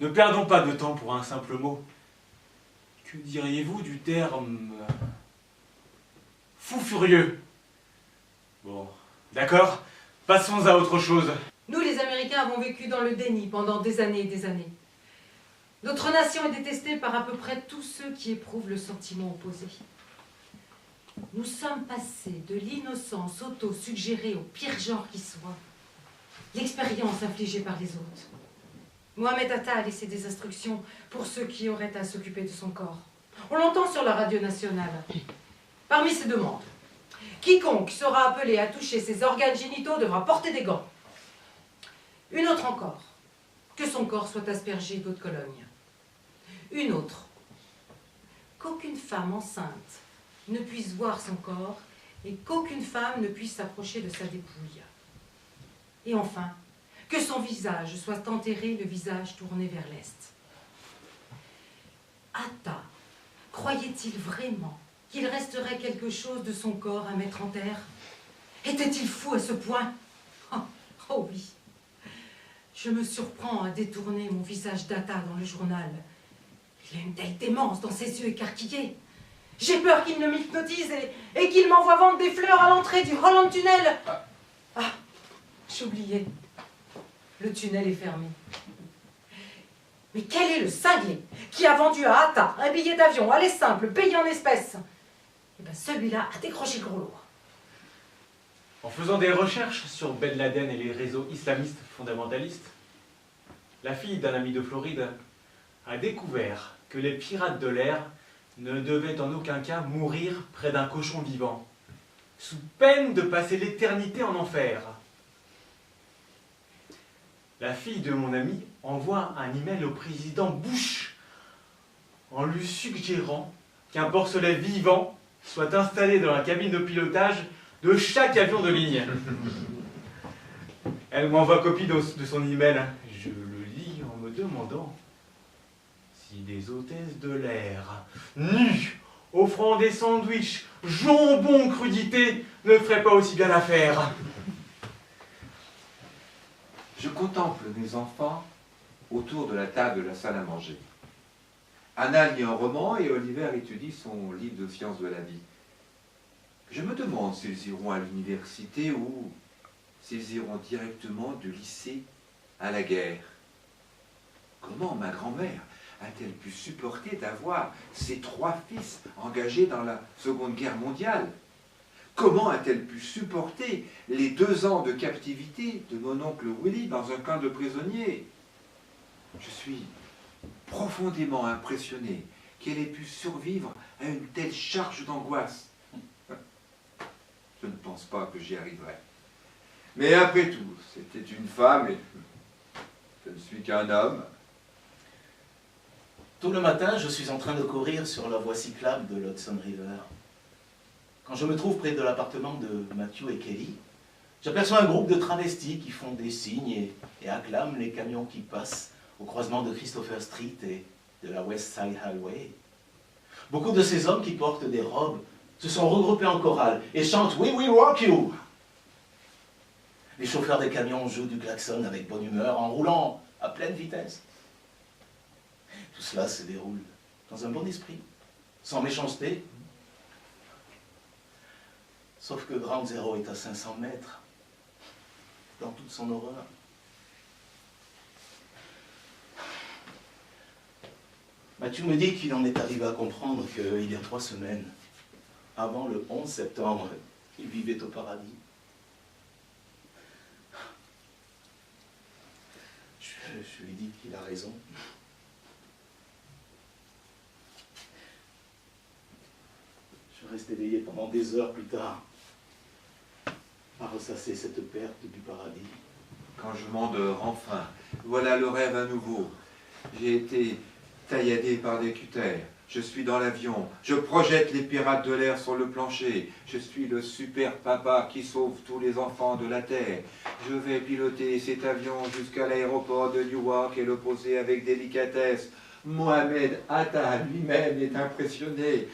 Ne perdons pas de temps pour un simple mot. Que diriez-vous du terme fou furieux? Bon, d'accord, passons à autre chose. Nous, les Américains, avons vécu dans le déni pendant des années et des années. Notre nation est détestée par à peu près tous ceux qui éprouvent le sentiment opposé. Nous sommes passés de l'innocence auto-suggérée au pire genre qui soit, l'expérience infligée par les autres. Mohamed Atta a laissé des instructions pour ceux qui auraient à s'occuper de son corps. On l'entend sur la radio nationale. Parmi ces demandes, quiconque sera appelé à toucher ses organes génitaux devra porter des gants. Une autre encore, que son corps soit aspergé d'eau de Cologne. Une autre, qu'aucune femme enceinte ne puisse voir son corps et qu'aucune femme ne puisse s'approcher de sa dépouille. Et enfin, que son visage soit enterré, le visage tourné vers l'est. Atta croyait-il vraiment qu'il resterait quelque chose de son corps à mettre en terre? Était-il fou à ce point? Oh oui. Je me surprends à détourner mon visage d'Atta dans le journal. Il y a une telle démence dans ses yeux écarquillés. J'ai peur qu'il ne m'hypnotise et qu'il m'envoie vendre des fleurs à l'entrée du Holland Tunnel. Ah, j'oubliais. Le tunnel est fermé. Mais quel est le cinglé qui a vendu à Atta un billet d'avion aller simple, payé en espèces? Eh bien, celui-là a décroché le gros lot. En faisant des recherches sur Ben Laden et les réseaux islamistes fondamentalistes, la fille d'un ami de Floride a découvert que les pirates de l'air ne devaient en aucun cas mourir près d'un cochon vivant, sous peine de passer l'éternité en enfer. La fille de mon ami envoie un email au président Bush en lui suggérant qu'un porcelet vivant soit installé dans la cabine de pilotage de chaque avion de ligne. Elle m'envoie copie de son email. Je le lis en me demandant si des hôtesses de l'air, nues, offrant des sandwichs, jambon crudité, ne feraient pas aussi bien l'affaire. Je contemple mes enfants autour de la table de la salle à manger. Anna lit un roman et Oliver étudie son livre de sciences de la vie. Je me demande s'ils iront à l'université ou s'ils iront directement du lycée à la guerre. Comment ma grand-mère a-t-elle pu supporter d'avoir ses 3 fils engagés dans la Seconde Guerre mondiale? Comment a-t-elle pu supporter les 2 ans de captivité de mon oncle Willy dans un camp de prisonniers? Je suis profondément impressionné qu'elle ait pu survivre à une telle charge d'angoisse. Je ne pense pas que j'y arriverai. Mais après tout, c'était une femme et je ne suis qu'un homme. Tout le matin, je suis en train de courir sur la voie cyclable de l'Hudson River. Quand je me trouve près de l'appartement de Matthew et Kelly, j'aperçois un groupe de travestis qui font des signes et acclament les camions qui passent au croisement de Christopher Street et de la West Side Highway. Beaucoup de ces hommes qui portent des robes se sont regroupés en chorale et chantent « We will rock you ». Les chauffeurs des camions jouent du klaxon avec bonne humeur en roulant à pleine vitesse. Tout cela se déroule dans un bon esprit, sans méchanceté. Sauf que Ground Zero est à 500 mètres, dans toute son horreur. Mathieu me dit qu'il en est arrivé à comprendre qu'il y a 3 semaines, avant le 11 septembre, il vivait au paradis. Je lui dis qu'il a raison. Je reste éveillé pendant des heures plus tard, à ressasser cette perte du paradis. Quand je m'endors, enfin, voilà le rêve à nouveau. J'ai été tailladé par des cutters. Je suis dans l'avion. Je projette les pirates de l'air sur le plancher. Je suis le super papa qui sauve tous les enfants de la Terre. Je vais piloter cet avion jusqu'à l'aéroport de Newark et le poser avec délicatesse. Mohamed Atta lui-même est impressionné.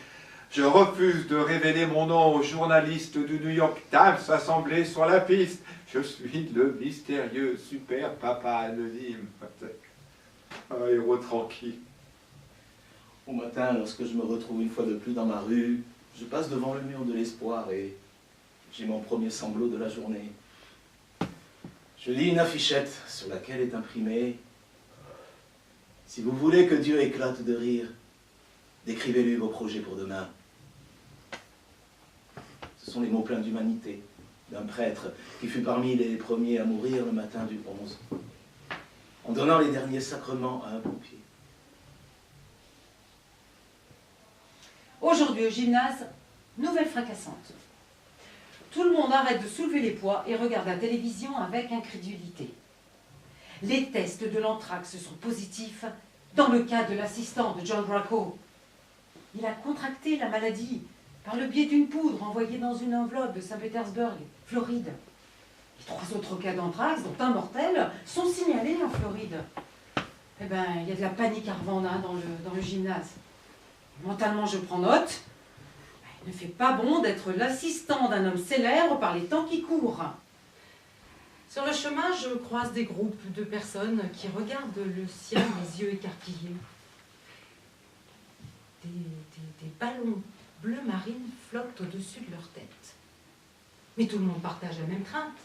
Je refuse de révéler mon nom aux journalistes du New York Times assemblés sur la piste. Je suis le mystérieux super papa anonyme. Un héros tranquille. Au matin, lorsque je me retrouve une fois de plus dans ma rue, je passe devant le mur de l'espoir et j'ai mon premier sanglot de la journée. Je lis une affichette sur laquelle est imprimé « Si vous voulez que Dieu éclate de rire, décrivez-lui vos projets pour demain. » Ce sont les mots pleins d'humanité d'un prêtre qui fut parmi les premiers à mourir le matin du 11, en donnant les derniers sacrements à un pompier. Aujourd'hui au gymnase, nouvelle fracassante. Tout le monde arrête de soulever les poids et regarde la télévision avec incrédulité. Les tests de l'anthrax sont positifs dans le cas de l'assistant de John Bracco. Il a contracté la maladie par le biais d'une poudre envoyée dans une enveloppe de Saint-Pétersbourg, Floride. Les 3 autres cas d'anthrax, dont un mortel, sont signalés en Floride. Eh bien, il y a de la panique à revendre dans le gymnase. Mentalement, je prends note. Il ne fait pas bon d'être l'assistant d'un homme célèbre par les temps qui courent. Sur le chemin, je croise des groupes de personnes qui regardent le ciel les yeux écarquillés. Des ballons bleu marine flottent au-dessus de leur tête. Mais tout le monde partage la même crainte.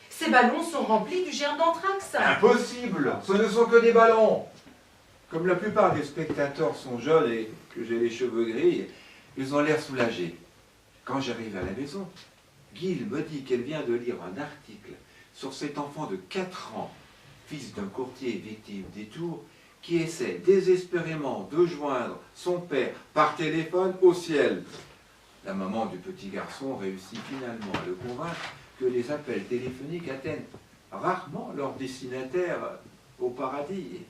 Ces ballons sont remplis du germe d'anthrax. Impossible! Ce ne sont que des ballons! Comme la plupart des spectateurs sont jeunes et que j'ai les cheveux gris, ils ont l'air soulagés. Quand j'arrive à la maison, Gil me dit qu'elle vient de lire un article sur cet enfant de 4 ans, fils d'un courtier victime des tours, qui essaie désespérément de joindre son père par téléphone au ciel. La maman du petit garçon réussit finalement à le convaincre que les appels téléphoniques atteignent rarement leur destinataire au paradis.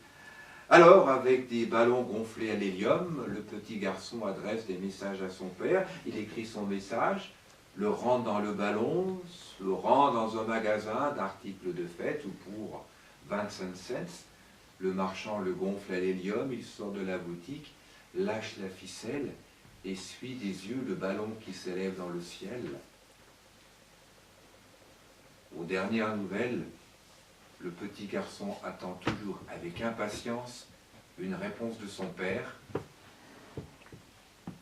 Alors, avec des ballons gonflés à l'hélium, le petit garçon adresse des messages à son père. Il écrit son message, le rentre dans le ballon, le rend dans un magasin d'articles de fête où pour 25 cents, le marchand le gonfle à l'hélium, il sort de la boutique, lâche la ficelle et suit des yeux le ballon qui s'élève dans le ciel. Aux dernières nouvelles, le petit garçon attend toujours avec impatience une réponse de son père.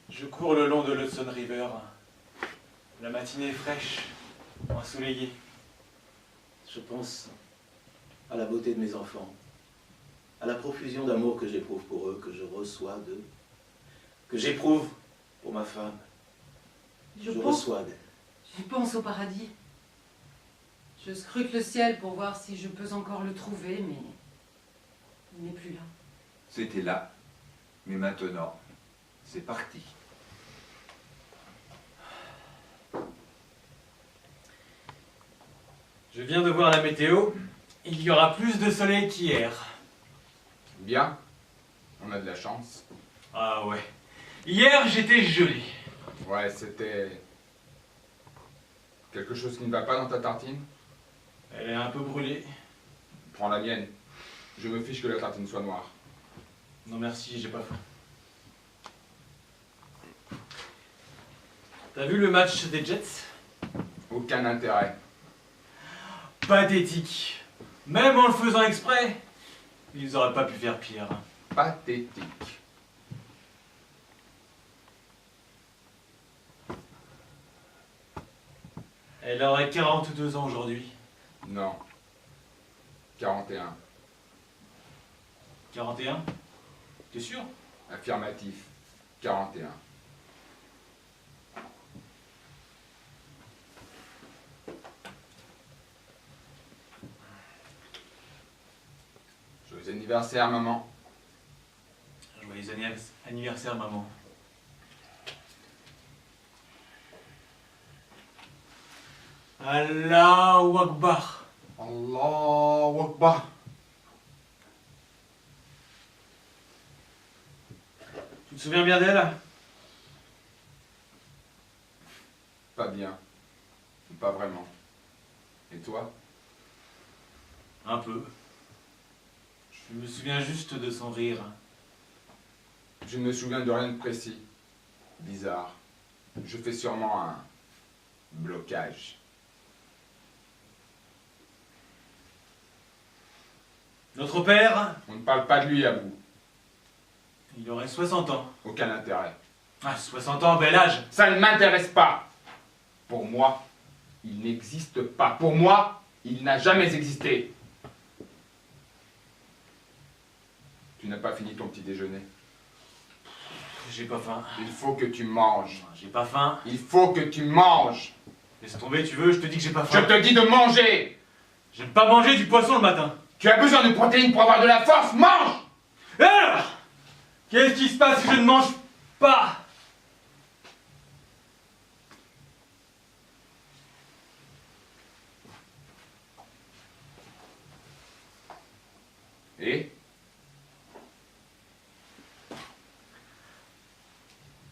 Je cours le long de l'Hudson River. La matinée est fraîche, ensoleillée. Je pense à la beauté de mes enfants, à la profusion d'amour que j'éprouve pour eux, que je reçois d'eux, que j'éprouve pour ma femme. Je reçois d'elle. Je pense au paradis. Je scrute le ciel pour voir si je peux encore le trouver, mais il n'est plus là. C'était là, mais maintenant, c'est parti. Je viens de voir la météo. Il y aura plus de soleil qu'hier. Bien, on a de la chance. Ah ouais. Hier, j'étais gelé. Ouais, c'était... Quelque chose qui ne va pas dans ta tartine? Elle est un peu brûlée. Prends la mienne. Je me fiche que la tartine soit noire. Non merci, j'ai pas faim. T'as vu le match des Jets? Aucun intérêt. Pathétique. Même en le faisant exprès, ils auraient pas pu faire pire. Pathétique. Elle aurait 42 ans aujourd'hui. Non. 41. 41? T'es sûr? Affirmatif. 41. Joyeux anniversaire, maman. Joyeux anniversaire, maman. Allahu Akbar. Allahu Akbar. Tu te souviens bien d'elle? Pas bien. Pas vraiment. Et toi? Un peu. Je me souviens juste de son rire. Je ne me souviens de rien de précis. Bizarre. Je fais sûrement un blocage. Notre père, On ne parle pas de lui à vous. il aurait 60 ans. Aucun intérêt. Ah, 60 ans, bel âge. Ça ne m'intéresse pas. Pour moi, il n'existe pas. Pour moi, il n'a jamais existé. Tu n'as pas fini ton petit déjeuner. J'ai pas faim. Il faut que tu manges. J'ai pas faim. Il faut que tu manges. Laisse tomber, tu veux, je te dis que j'ai pas Je faim. te dis de manger. J'aime pas manger du poisson le matin. Tu as besoin de protéines pour avoir de la force. Mange. Et alors? Qu'est-ce qui se passe si je ne mange pas? Et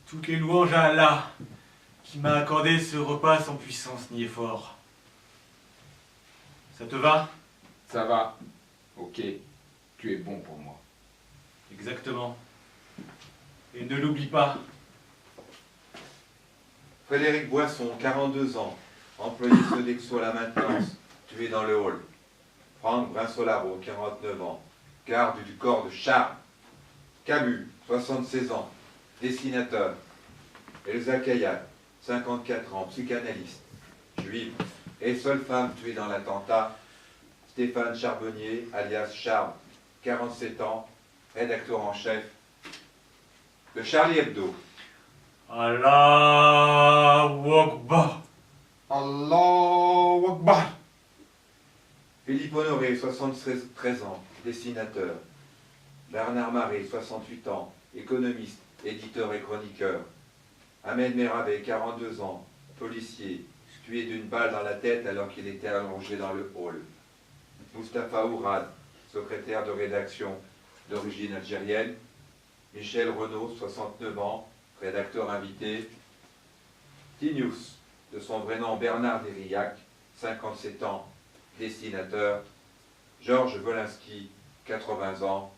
Toutes les louanges à Allah, qui m'a accordé ce repas sans puissance ni effort. Ça te va? ça va. Ok. Tu es bon pour moi. Exactement. Et ne l'oublie pas. Frédéric Boisson, 42 ans, employé Sodexo à la maintenance, tué dans le hall. Franck Brinsolaro, 49 ans, garde du corps de Charles. Camus, 76 ans, dessinateur. Elsa Cayat, 54 ans, psychanalyste, juive, et seule femme tuée dans l'attentat. Stéphane Charbonnier, alias Charles, 47 ans, rédacteur en chef de Charlie Hebdo. Allahu Akbar. Allahu Akbar. Philippe Honoré, 73 ans, dessinateur. Bernard Marais, 68 ans, économiste, éditeur et chroniqueur. Ahmed Merabé, 42 ans, policier, tué d'une balle dans la tête alors qu'il était allongé dans le hall. Mustapha Ourad, secrétaire de rédaction d'origine algérienne. Michel Renaud, 69 ans, rédacteur invité. Tinius, de son vrai nom Bernard Dérillac, 57 ans, dessinateur. Georges Wolinski, 80 ans,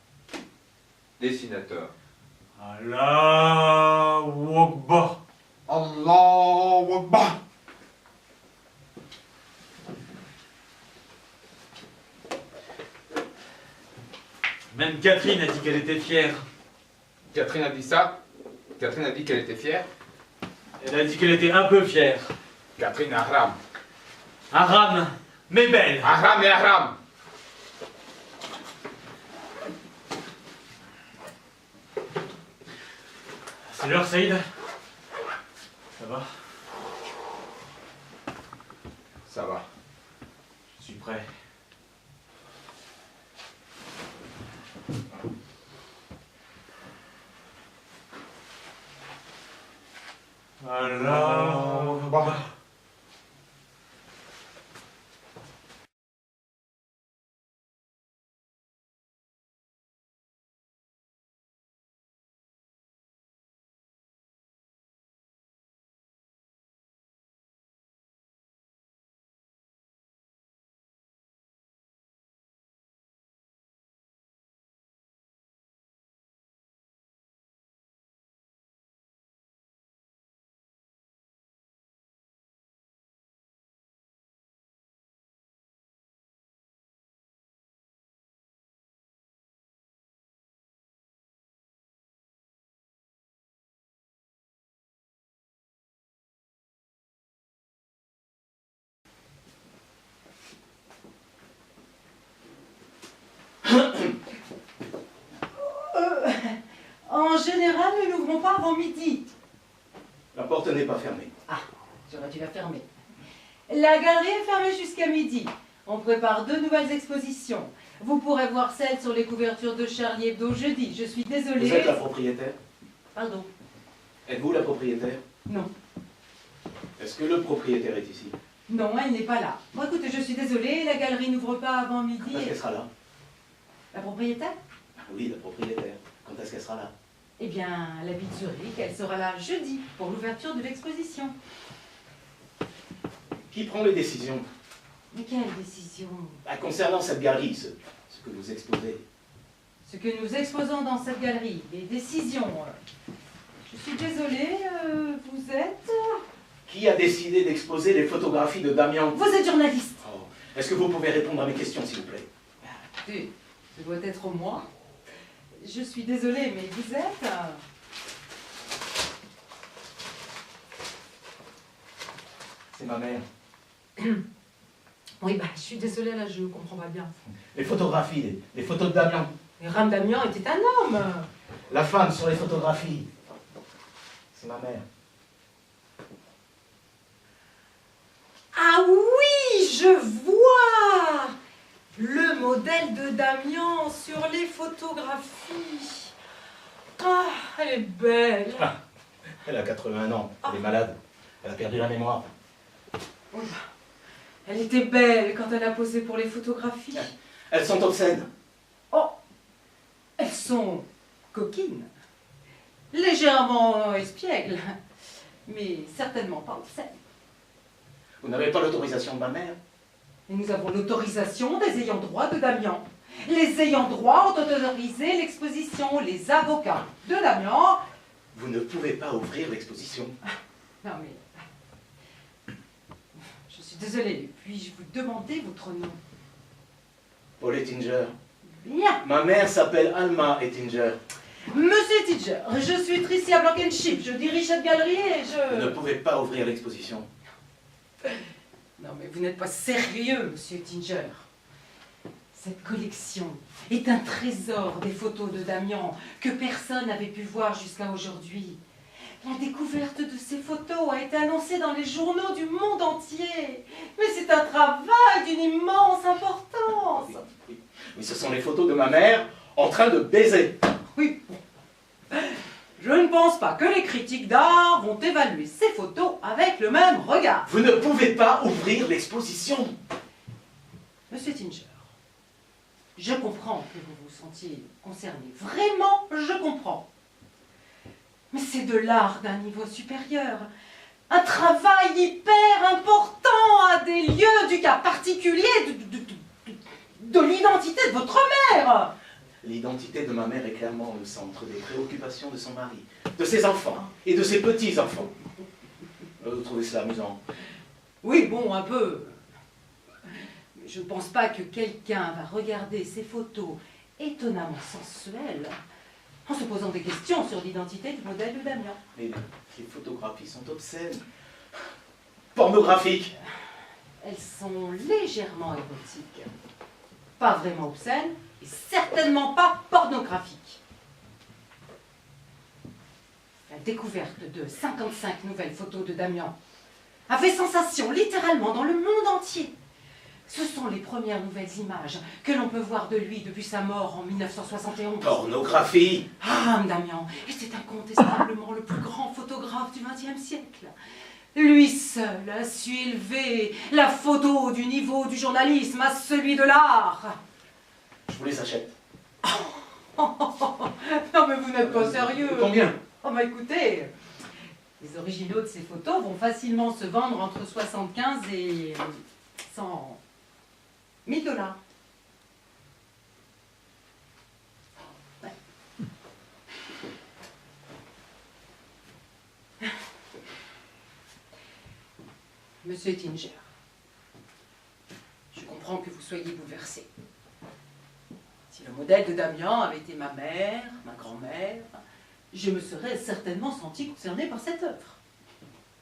dessinateur. Allahu Akbar. Allahu Akbar. Même Catherine a dit qu'elle était fière. Catherine a dit ça. Catherine a dit qu'elle était fière. Elle a dit qu'elle était un peu fière. Catherine Ahram. Haram, mais belle. Ahram et Ahram. C'est l'heure, Saïd. Ça va? Ça va. Je suis prêt. Allahu Akbar. En général, nous n'ouvrons pas avant midi. La porte n'est pas fermée. Ah, j'aurais dû la fermer. La galerie est fermée jusqu'à midi. On prépare 2 nouvelles expositions. Vous pourrez voir celle sur les couvertures de Charlie Hebdo jeudi. Je suis désolée. Vous êtes la propriétaire? Pardon. Êtes-vous la propriétaire? Non. Est-ce que le propriétaire est ici? Non, elle n'est pas là. Bon, écoutez, je suis désolée, la galerie n'ouvre pas avant midi. Quand est-ce qu'elle sera là? La propriétaire? Ah oui, la propriétaire. Quand est-ce qu'elle sera là? Eh bien, elle habite Zurich, elle sera là jeudi pour l'ouverture de l'exposition. Qui prend les décisions? Mais quelle décision? Concernant cette galerie, ce que vous exposez. Ce que nous exposons dans cette galerie, les décisions. Je suis désolée, vous êtes... Qui a décidé d'exposer les photographies de Damian? Vous êtes journaliste. Oh. Est-ce que vous pouvez répondre à mes questions, s'il vous plaît? Écoutez, ce doit être moi. Je suis désolée, mais vous êtes... C'est ma mère. Oui, je suis désolée, là, je ne comprends pas bien. Les photographies, les photos de Damian. Mais Ram Damian était un homme. La femme sur les photographies. C'est ma mère. Ah oui, je vois le modèle de Damian sur les photographies. Ah, elle est belle. Elle a 81 ans. Elle est malade. Elle a perdu la mémoire. Oh, elle était belle quand elle a posé pour les photographies. Elles sont obscènes. Oh, elles sont coquines, légèrement espiègles, mais certainement pas obscènes. Vous n'avez pas l'autorisation de ma mère? Et nous avons l'autorisation des ayants droit de Damian. Les ayants droit ont autorisé l'exposition. Les avocats de Damian... Vous ne pouvez pas ouvrir l'exposition. Non mais... Je suis désolée. Puis-je vous demander votre nom? Paul Ettinger. Bien. Ma mère s'appelle Alma Ettinger. Monsieur Ettinger, je suis Tricia Blankenship. Je dirige cette galerie et Vous ne je... pouvez pas ouvrir l'exposition. Non mais vous n'êtes pas sérieux, monsieur Ettinger. Cette collection est un trésor des photos de Damian que personne n'avait pu voir jusqu'à aujourd'hui. La découverte de ces photos a été annoncée dans les journaux du monde entier. Mais c'est un travail d'une immense importance. Oui, ce sont les photos de ma mère en train de baiser. Oui. Je ne pense pas que les critiques d'art vont évaluer ces photos avec le même regard. Vous ne pouvez pas ouvrir l'exposition. Monsieur Ettinger, Je comprends que vous vous sentiez concerné. Vraiment, je comprends. Mais c'est de l'art d'un niveau supérieur. Un travail hyper important à des lieux du cas particulier de l'identité de votre mère. L'identité de ma mère est clairement le centre des préoccupations de son mari, de ses enfants et de ses petits-enfants. Vous trouvez cela amusant? Oui, bon, un peu. Mais je ne pense pas que quelqu'un va regarder ces photos étonnamment sensuelles en se posant des questions sur l'identité du modèle de Damien. Mais les photographies sont obscènes, pornographiques. Elles sont légèrement érotiques. Pas vraiment obscènes et certainement pas pornographiques. La découverte de 55 nouvelles photos de Damien a fait sensation littéralement dans le monde entier. Ce sont les premières nouvelles images que l'on peut voir de lui depuis sa mort en 1971. Pornographie. Ah, Damien était incontestablement le plus grand photographe du XXe siècle. Lui seul a su élever la photo du niveau du journalisme à celui de l'art. Je vous les achète. Non mais vous n'êtes pas sérieux. Combien? Oh bah écoutez, les originaux de ces photos vont facilement se vendre entre 75 et 100 000 $. Ouais. Monsieur Tinger, je comprends que vous soyez bouleversé. Si le modèle de Damien avait été ma mère, ma grand-mère, je me serais certainement sentie concernée par cette œuvre.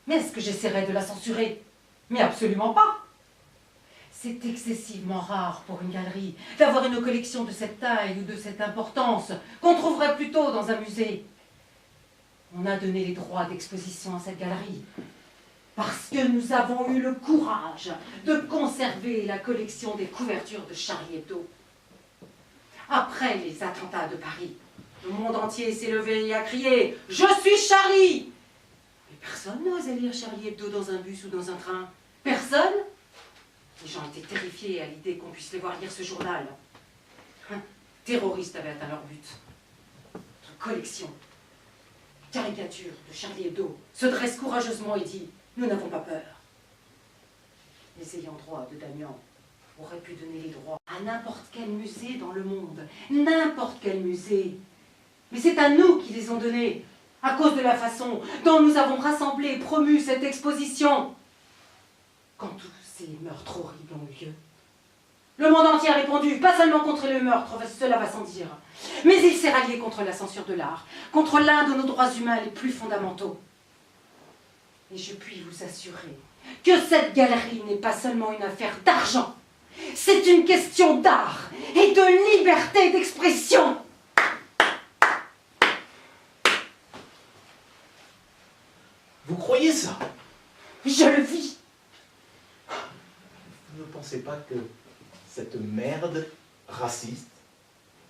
Mais est-ce que j'essaierais de la censurer? Mais absolument pas. C'est excessivement rare pour une galerie d'avoir une collection de cette taille ou de cette importance qu'on trouverait plutôt dans un musée. On a donné les droits d'exposition à cette galerie parce que nous avons eu le courage de conserver la collection des couvertures de Charlie Hebdo. Après les attentats de Paris, le monde entier s'est levé et a crié « Je suis Charlie !» Mais personne n'osait lire Charlie Hebdo dans un bus ou dans un train. Personne. Les gens étaient terrifiés à l'idée qu'on puisse les voir lire ce journal. Terroristes avaient atteint leur but. Notre collection, caricature de Charlie Hebdo, se dresse courageusement et dit « Nous n'avons pas peur ». Les ayants droit de Damien auraient pu donner les droits à n'importe quel musée dans le monde. N'importe quel musée. Mais c'est à nous qui les ont donnés, à cause de la façon dont nous avons rassemblé et promu cette exposition. Quand tous ces meurtres horribles ont eu lieu, le monde entier a répondu, pas seulement contre le meurtre, cela va sans dire, mais il s'est rallié contre la censure de l'art, contre l'un de nos droits humains les plus fondamentaux. Et je puis vous assurer que cette galerie n'est pas seulement une affaire d'argent, c'est une question d'art et de liberté d'expression. Vous croyez ça? Je le vis. Vous ne pensez pas que cette merde raciste,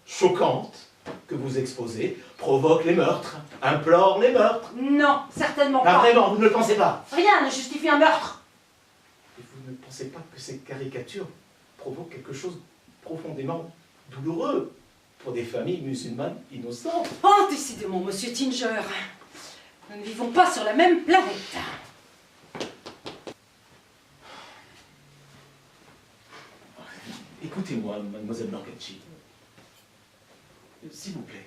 choquante, que vous exposez, provoque les meurtres, implore les meurtres? Non, certainement Ah pas. vraiment, vous ne le pensez pas? Rien ne justifie un meurtre. Et vous ne pensez pas que ces caricatures provoquent quelque chose de profondément douloureux pour des familles musulmanes innocentes? Oh, décidément, monsieur Tinger, nous ne vivons pas sur la même planète. Écoutez-moi, mademoiselle Blancachi. S'il vous plaît.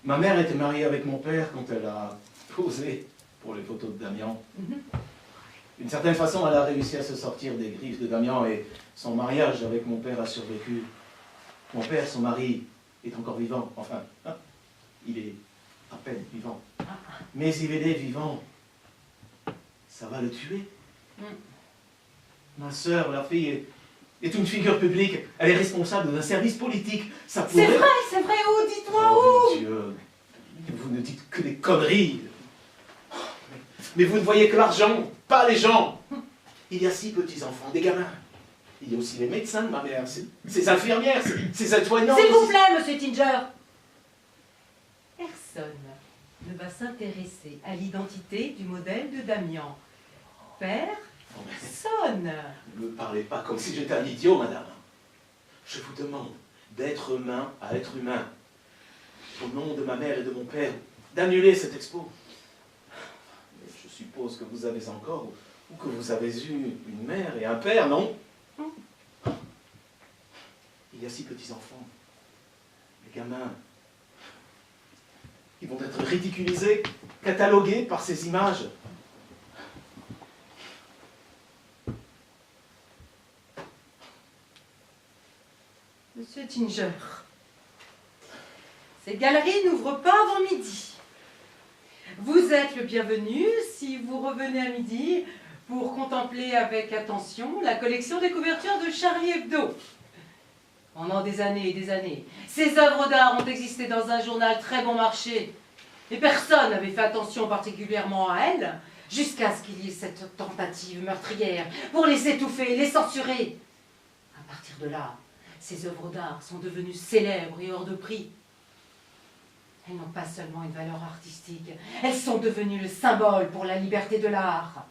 Ma mère était mariée avec mon père quand elle a posé pour les photos de Damien. D'une certaine façon, elle a réussi à se sortir des griffes de Damien et son mariage avec mon père a survécu. Mon père, son mari, est encore vivant. Enfin, hein, il est à peine vivant. Mais il est vivant. Ça va le tuer. Ma sœur, la fille, est une figure publique. Elle est responsable d'un service politique. Ça pourrait... C'est vrai, où? Dites-moi Oh où? mon Dieu, vous ne dites que des conneries. Mais vous ne voyez que l'argent, pas les gens. Il y a 6 petits-enfants, des gamins. Il y a aussi les médecins de ma mère, ces infirmières, ces aides-soignantes. S'il vous plaît, monsieur Tinger. Personne ne va s'intéresser à l'identité du modèle de Damien. Père Non, mais Sonne. ne me parlez pas comme si j'étais un idiot, madame. Je vous demande d'être humain à être humain. Au nom de ma mère et de mon père, d'annuler cette expo. Mais je suppose que vous avez encore, ou que vous avez eu une mère et un père, non? Il y a 6 petits-enfants. Les gamins, ils vont être ridiculisés, catalogués par ces images. Monsieur Ginger, ces galeries n'ouvrent pas avant midi. Vous êtes le bienvenu si vous revenez à midi pour contempler avec attention la collection des couvertures de Charlie Hebdo. Pendant des années et des années, ces œuvres d'art ont existé dans un journal très bon marché. Et personne n'avait fait attention particulièrement à elles, jusqu'à ce qu'il y ait cette tentative meurtrière pour les étouffer, les censurer. À partir de là, ces œuvres d'art sont devenues célèbres et hors de prix. Elles n'ont pas seulement une valeur artistique, elles sont devenues le symbole pour la liberté de l'art.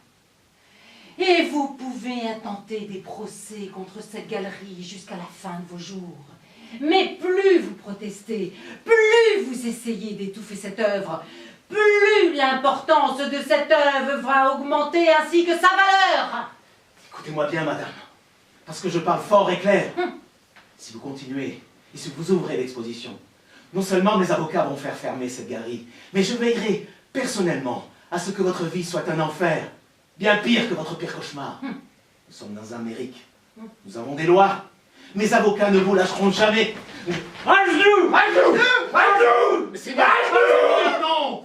Et vous pouvez intenter des procès contre cette galerie jusqu'à la fin de vos jours. Mais plus vous protestez, plus vous essayez d'étouffer cette œuvre, plus l'importance de cette œuvre va augmenter ainsi que sa valeur. Écoutez-moi bien, madame, parce que je parle fort et clair. Si vous continuez et si vous ouvrez l'exposition, non seulement mes avocats vont faire fermer cette galerie, mais je veillerai personnellement à ce que votre vie soit un enfer, bien pire que votre pire cauchemar. Nous sommes dans Amérique, nous avons des lois. Mes avocats ne vous lâcheront jamais. À genoux! À genoux! À genoux! Mais c'est pas à genoux! Non!